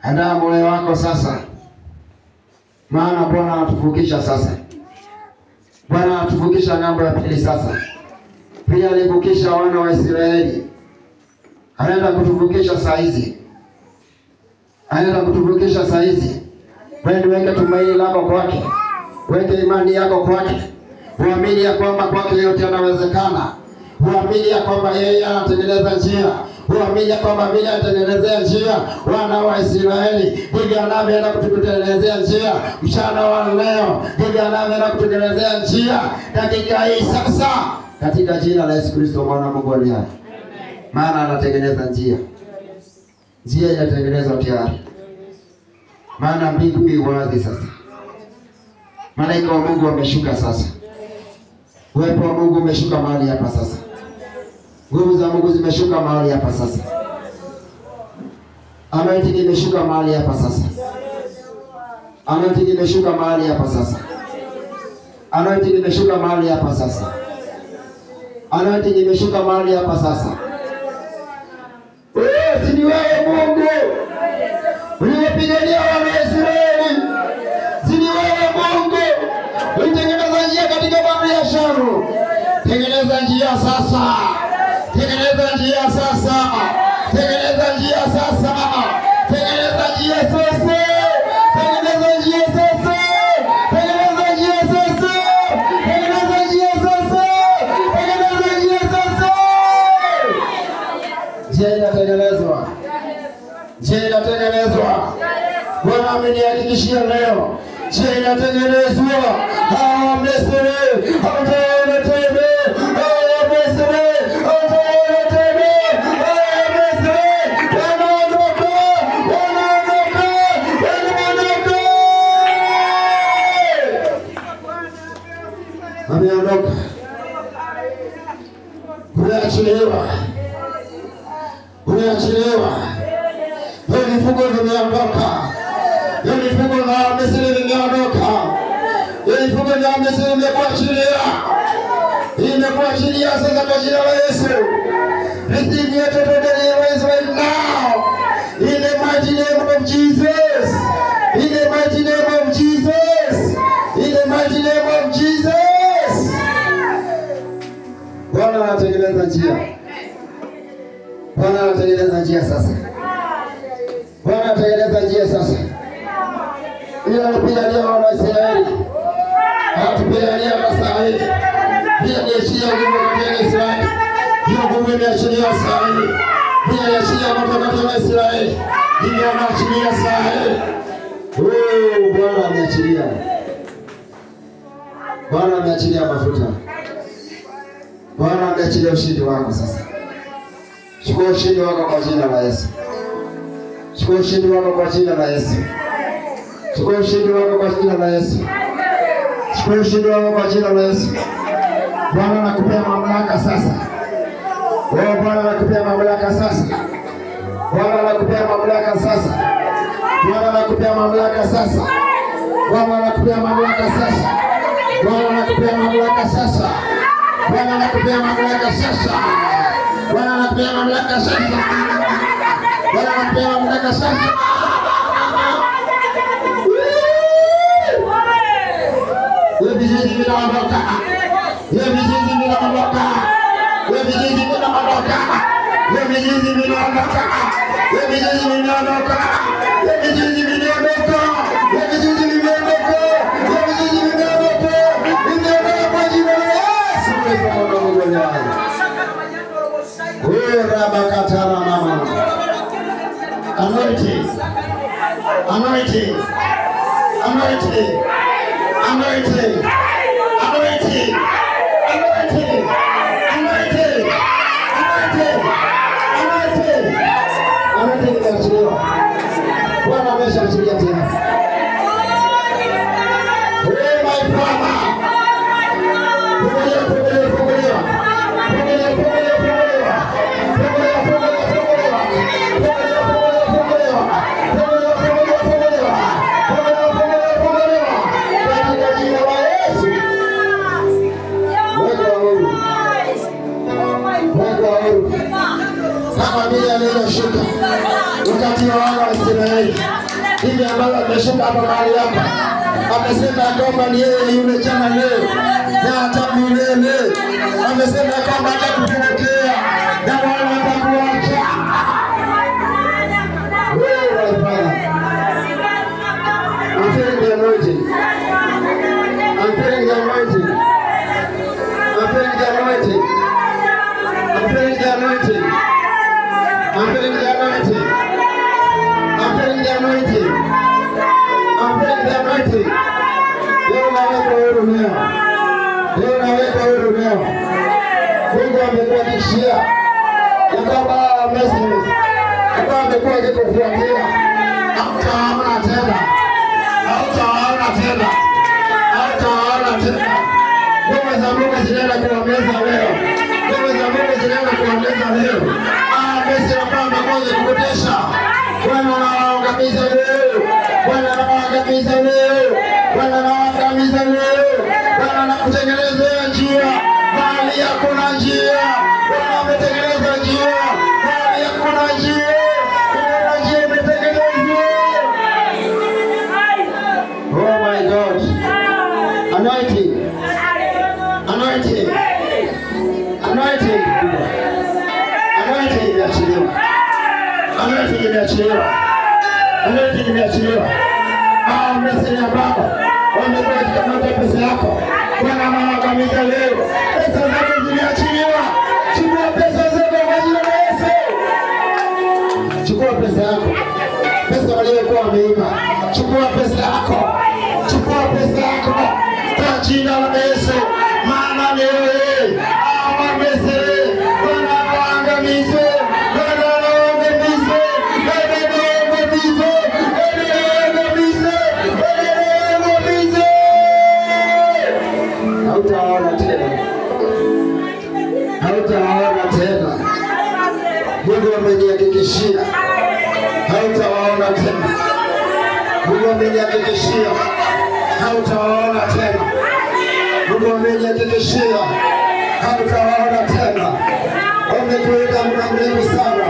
Andaa moyo wako sasa. Maana Bwana anatuvukisha sasa. Bwana anatuvukisha ng'ambo ya pili sasa. Pia alivukisha wana wa Israeli. Anaenda kutuvukisha saa hizi. Anaenda kutuvukisha saa hizi. Wewe weke tumaini lako kwake. Weke imani yako kwake. Uamini ya kwamba kwake yote yanawezekana. Uamini ya kwamba yeye anatengeneza njia. Uamini ya kwamba vile anatengenezea njia wana wa Israeli, ndivyo anavyoenda kututengenezea njia mchana wa leo. Ndivyo anavyoenda kututengenezea njia katika hii sasa, katika jina la Yesu Kristo Mwana wa Mungu aliye hai. Maana anatengeneza njia. Njia inatengenezwa tayari. Maana mbingu iko wazi sasa. Malaika wa Mungu wameshuka sasa. Uwepo wa Mungu umeshuka mahali hapa sasa. Nguvu za Mungu zimeshuka mahali hapa sasa. Anointing imeshuka mahali hapa sasa. Anointing imeshuka mahali hapa sasa. Anointing imeshuka mahali hapa sasa. Anointing imeshuka mahali hapa sasa. Si ni wewe Mungu uliyepigania wana wa Israeli. Si ni wewe Mungu ulitengeneza njia katika bahari ya Shamu. Tengeneza njia sasa. Tengeneza njia sasa. Tengeneza njia sasa. Tengeneza njia sasa. Tengeneza njia sasa. Tengeneza njia sasa. Tengeneza njia sasa. Tengeneza njia sasa. Njia inatengenezwa. Njia inatengenezwa. Bwana amenihakikishia leo. Njia inatengenezwa. Hawa Misri hawataona tena. Hawa Misri hawataona tena. Hawa Misri wanaondoka. Wanaondoka. Wanaondoka. Wameondoka. Umeachiliwa. Umeachiliwa. Vifungo vimeondoka. Vifungo vya ya Misri imekuachilia sasa kwa jina la Yesu. Receive your total deliverance right now. In the mighty name of Jesus. In the mighty name of Jesus. In the mighty name of Jesus. Bwana anatengeneza njia. Bwana anatengeneza njia sasa. Bwana anatengeneza njia sasa. Bila kupigania wana Israeli. Hatupigania masaa hii. Bila kuachia nguvu katika Israeli. Hiyo nguvu imeachilia saa hii. Bila kuachia moto katika Israeli. Hiyo anaachilia saa hii. Bwana ameachilia. Bwana ameachilia mafuta. Bwana ameachilia ushindi wako sasa. Chukua ushindi wako kwa jina la Yesu. Chukua ushindi wako kwa jina la Yesu. Chukua ushindi wako kwa jina la Yesu. Chukua ushindi wako kwa jina la Yesu. Bwana anakupea mamlaka sasa. Bwana anakupea mamlaka sasa. Bwana anakupea mamlaka sasa. Bwana anakupea mamlaka sasa. Bwana anakupea mamlaka sasa. Bwana anakupea mamlaka sasa. Bwana anakupea mamlaka sasa. Bwana anakupea mamlaka sasa. Bwana anakupea mamlaka sasa. Wewe vizizi vinaondoka. Wewe vizizi vinaondoka. Wewe vizizi vinaondoka. Wewe vizizi vinaondoka. Wewe vizizi vinaondoka. Wewe vizizi vinaondoka. Wewe vizizi vinaondoka. Wewe vizizi vinaondoka. Vinaondoka kwa jina la Yesu Kristo mwana wa Mungu. Wewe rabakatara mama. Anointing. Anointing. Anointing. Anointing. Anointing. Anointing. Anointing. Anointing. Anointing inaachiliwa. Bwana ameshaachilia tena. My Father. Fungulia, fungulia, fungulia. Fungulia, fungulia, fungulia. Fungulia, fungulia, fungulia. Fungulia, fungulia, fungulia. Fungulia, fungulia, fungulia. Fungulia, fungulia, fungulia. Katika jina la Yesu. Weka huru. Weka huru. Kama vile alivyoshuka wakati wa wana wa Israeli, hivi ambavyo ameshuka hapa mahali hapa, amesema kwamba ni yeye yule jana leo na hata milele. Amesema kwamba atakupokea na wala hatakuacha. Wewe Bwana, I'm feeling the anointing. I'm feeling the anointing. I'm feeling the anointing. I'm feeling the anointing. I'm feeling the anointing. I'm feeling the anointing. I'm feeling the anointing. Leo naweka huru leo. Leo naweka huru leo. Mungu amekuhakikishia ya kwamba Misri ambaye amekuwa akikufuatia hautaona tena. Hautaona tena. Hautaona tena. Nguvu za Mungu zinaenda kuwameza leo. Nguvu za Mungu zinaenda kuwameza leo. Misri ambaye amekuwa akikupotesha, Bwana anawaangamiza leo. Bwana anawaangamiza leo. Bwana anawaangamiza leo. Bwana anakutengenezea njia mahali hakuna njia. Bwana ametengeneza njia mahali hakuna njia. Kuna njia imetengenezwa. Oh my God. Anointing. Anointing. Anointing. Anointing imeachiliwa. Anointing imeachiliwa. Anointing imeachiliwa. Misri ambao wamekuwa wakikamata pesa yako, Bwana anawaangamiza leo. Pesa zako zimeachiliwa. Chukua pesa zako kwa jina la Yesu. Chukua pesa yako. Pesa waliokuwa wameiba. Chukua pesa yako. Chukua pesa yako kwa jina la Yesu. Maana leo hii Misri Bwana anawaangamiza. Bwana anawaangamiza. Bwana anawaangamiza. Hautaona tena. Hautaona tena. Mungu amenihakikishia. Hautaona tena. Mungu amenihakikishia. Hautaona tena. Mungu amenihakikishia hatutawaona tena. Wametuweka muda mrefu sana,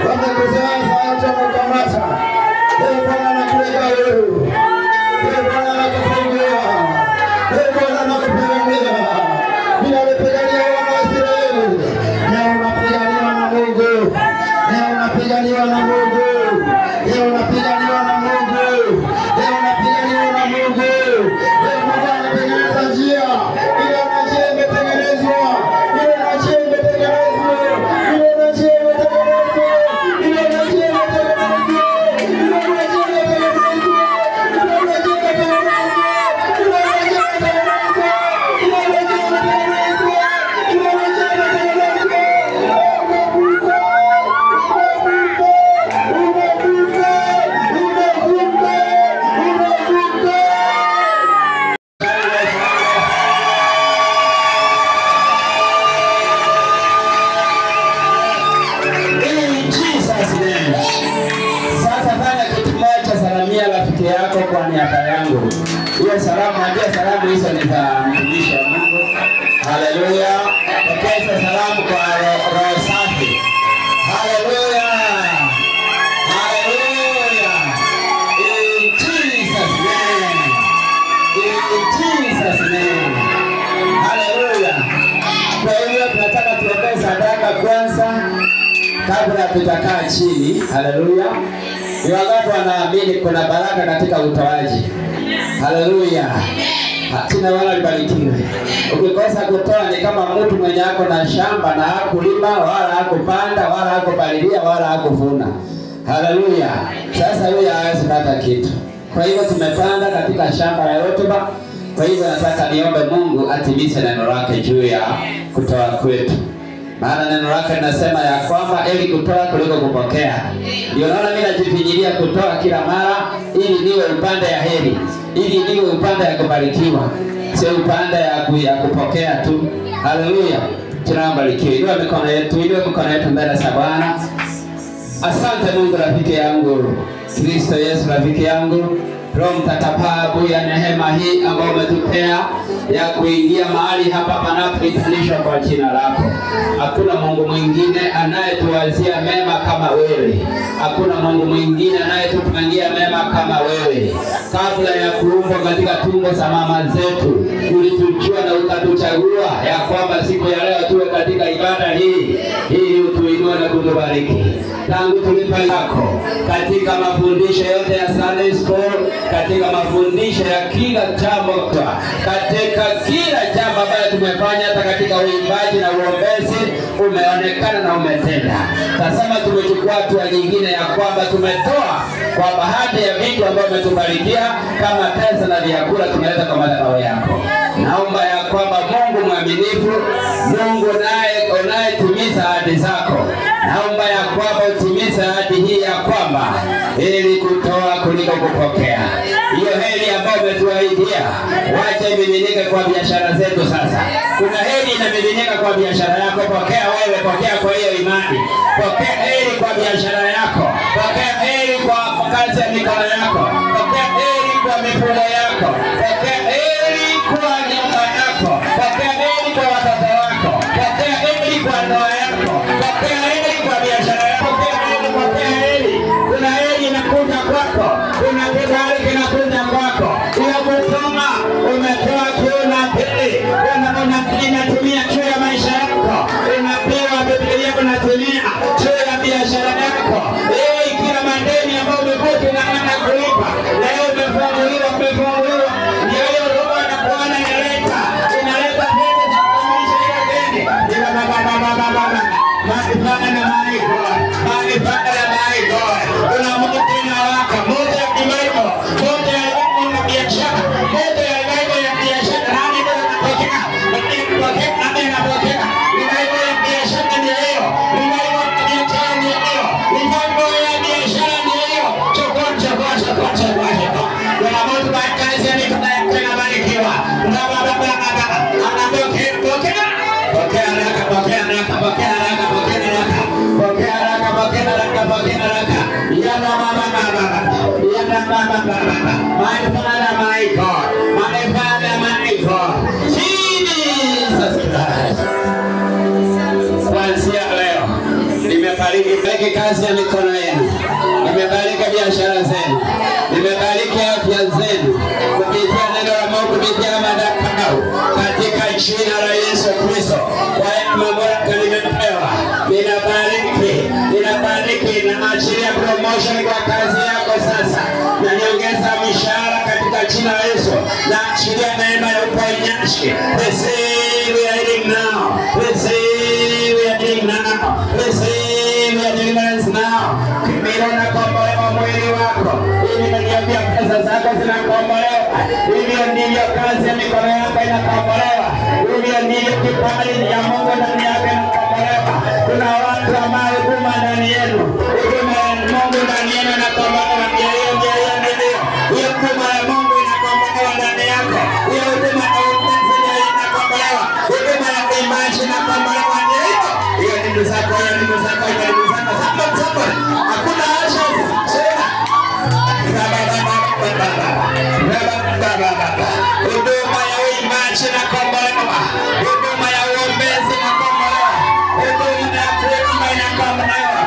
wamekuzaza hata wakamata. Ee Bwana anakuweka huru, Ee Bwana anakufungua, Ee Bwana anakupigania. Bila alipigania wana wa Israeli, leo unapiganiwa na Mungu, leo unapiganiwa na Mungu, leo unapiganiwa na Mungu, leo unapiganiwa na Mungu. Leo Mungu anatengeneza njia, ile njia imetengenezwa, ile njia imetengenezwa, ile njia imetengenezwa, ile njia imetengenezwa, ile njia imetengenezwa, ile njia imetengenezwa, ile njia imetengenezwa, ile njia imetengenezwa, ile njia imetengenezwa. Yako kwa niaba yangu. Hiyo salamu, ndio salamu hizo ni za mtumishi wa Mungu. Haleluya. Pokea salamu kwa roho safi. Haleluya. Haleluya. In Jesus name. In Jesus name. Haleluya. Kwa hiyo tunataka tuombe sadaka kwanza kabla tutakaa chini. Haleluya. Ni wangapi wanaamini kuna baraka katika utoaji? Haleluya. Jina wala libarikiwe. Ukikosa kutoa ni kama mtu mwenye yako na shamba na hakulima wala hakupanda wala hakupalilia wala hakuvuna. Haleluya. Sasa huyu hawezi kupata kitu. Kwa hivyo tumepanda katika shamba la rotuba. Kwa hivyo nataka niombe Mungu atimize neno lake juu ya kutoa kwetu. Maana neno lake linasema ya kwamba ili kutoa kuliko kupokea. Ndio naona mimi najifinyilia kutoa kila mara ili niwe upande ya heri, ili niwe upande ya kubarikiwa, sio upande ya kupokea tu. Haleluya. Tunabarikiwa. Inua mikono yetu, mbele za Bwana. Asante Mungu rafiki yangu, Kristo Yesu rafiki yangu, Roho Mtakatifu ya neema hii ambayo umetupea ya kuingia mahali hapa panapoitanishwa kwa jina lako. Hakuna Mungu mwingine anayetuwazia mema kama wewe. Hakuna Mungu mwingine anayetupangia mema kama wewe. Kabla ya kuumbwa katika tumbo za mama zetu, ulitujua na ukatuchagua ya kwamba siku ya leo tuwe katika ibada hii ili utuinue na kutubariki. Tangu tulipa yako katika mafundisho yote ya Sunday School, katika mafundisho ya kila jambo, katika kila jambo ambayo tumefanya, hata katika uimbaji na uombezi umeonekana na umetenda. Tazama tumechukua hatua nyingine ya kwamba tumetoa kwa baadhi ya vitu ambavyo umetubarikia kama pesa na vyakula tumeleta kwa madhabahu yako. Naomba ya kwamba Mungu mwaminifu, Mungu naye unayetimiza ahadi zako, naomba ya kwamba utimize ahadi hii ya kwamba ili kutoa kuliko kupokea. Hiyo heri ambayo umetuahidia, wacha imiminika kwa biashara zetu sasa. Kuna heri inamiminika kwa biashara yako, pokea wewe, pokea kwa hiyo imani. Pokea heri kwa biashara yako, pokea heri kwa kazi ya mikono yako, pokea heri kwa mifugo yako, pokea heri kwa nyumba yako, pokea heri kwa watoto wako, pokea heri kwa ndoa yako, pokea heri kwa biashara yako, pokea heri, pokea heri. Kuna heri inakuja kwako, kuna kibali kinakuja kwako. Unapotoma umetoa kiuna pili, unatumia juu ya maisha yako, unapewa Biblia unatumia juu ya biashara yako. Kila madeni ambayo umekuwa unaanza kulipa leo umefunguliwa. Ndio hiyo roho na Bwana inaleta pesa za kukamilisha hiyo deni. Ila baba na my God, kuna Mungu tena wako, Mungu ya kimaiko, Mungu ya biashara, Mungu ya biashara. Nani ndio anapokea? Nani anapokea? Mimaiko ya biashara ndio hiyo, mimaiko ya biashara ndio hiyo, mimaiko ya biashara ndio hiyo. Chukua. Kuna mtu kwa kazi ya mikono yake anabarikiwa. My Father, my God, Nimebariki kazi ya mikono yenu. Nimebariki biashara zenu. Nimebariki afya zenu. Kupitia neno la Mungu, kupitia madhabahu. Katika jina la Yesu Kristo. Kwa hiyo mamlaka nimepewa. Ninabariki na achilia promotion kwa kazi yako sasa. Na niongeza mishahara katika jina la Yesu. Na achilia neema ya uponyaji. Receive your healing now. Receive your healing now. Receive your deliverance now. Kimiro na kombolewa mwili wako. Hivi nimeniambia pesa zako zinakombolewa. Hivyo ndivyo kazi ya mikono yako inakombolewa. Hivyo ndivyo kipaji ya Mungu ndani yako inakombolewa. Kuna watu ambao huduma ndani yenu. Huduma ya Mungu ndani yenu inakombolewa. Hiyo huduma ya Mungu inakombolewa ndani yako. Hiyo huduma ya upenzi inakombolewa. Huduma ya imani inakombolewa ndani yako. Hiyo ndio zako, hiyo ndio zako, hiyo ndio zako. Sasa hakuna haja sema. Huduma ya imani inakombolewa. Huduma ya uombezi inakombolewa. Huduma ya kuomba inakombolewa.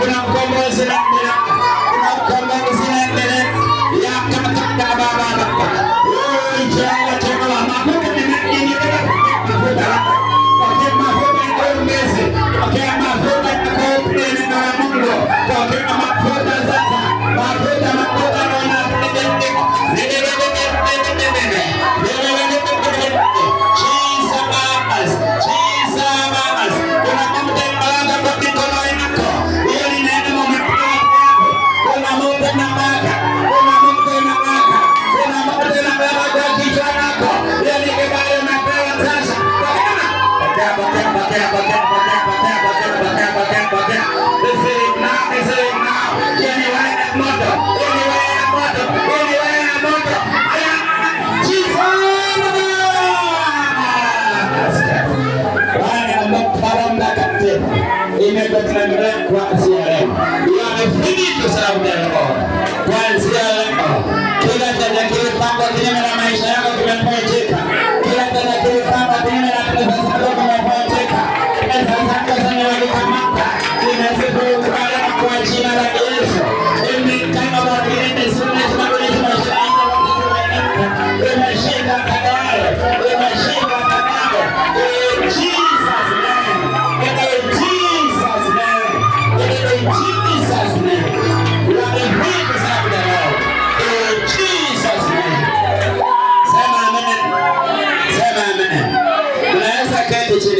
Kuna mkombozi na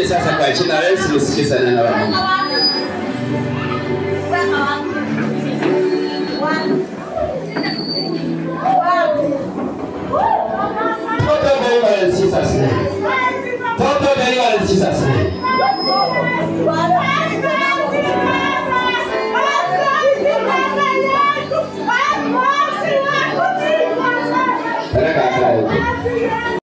sasa kwa jina la Yesu msikize neno la Mungu. Total deliverance in Jesus' name. Total deliverance in Jesus' name. Terima kasih.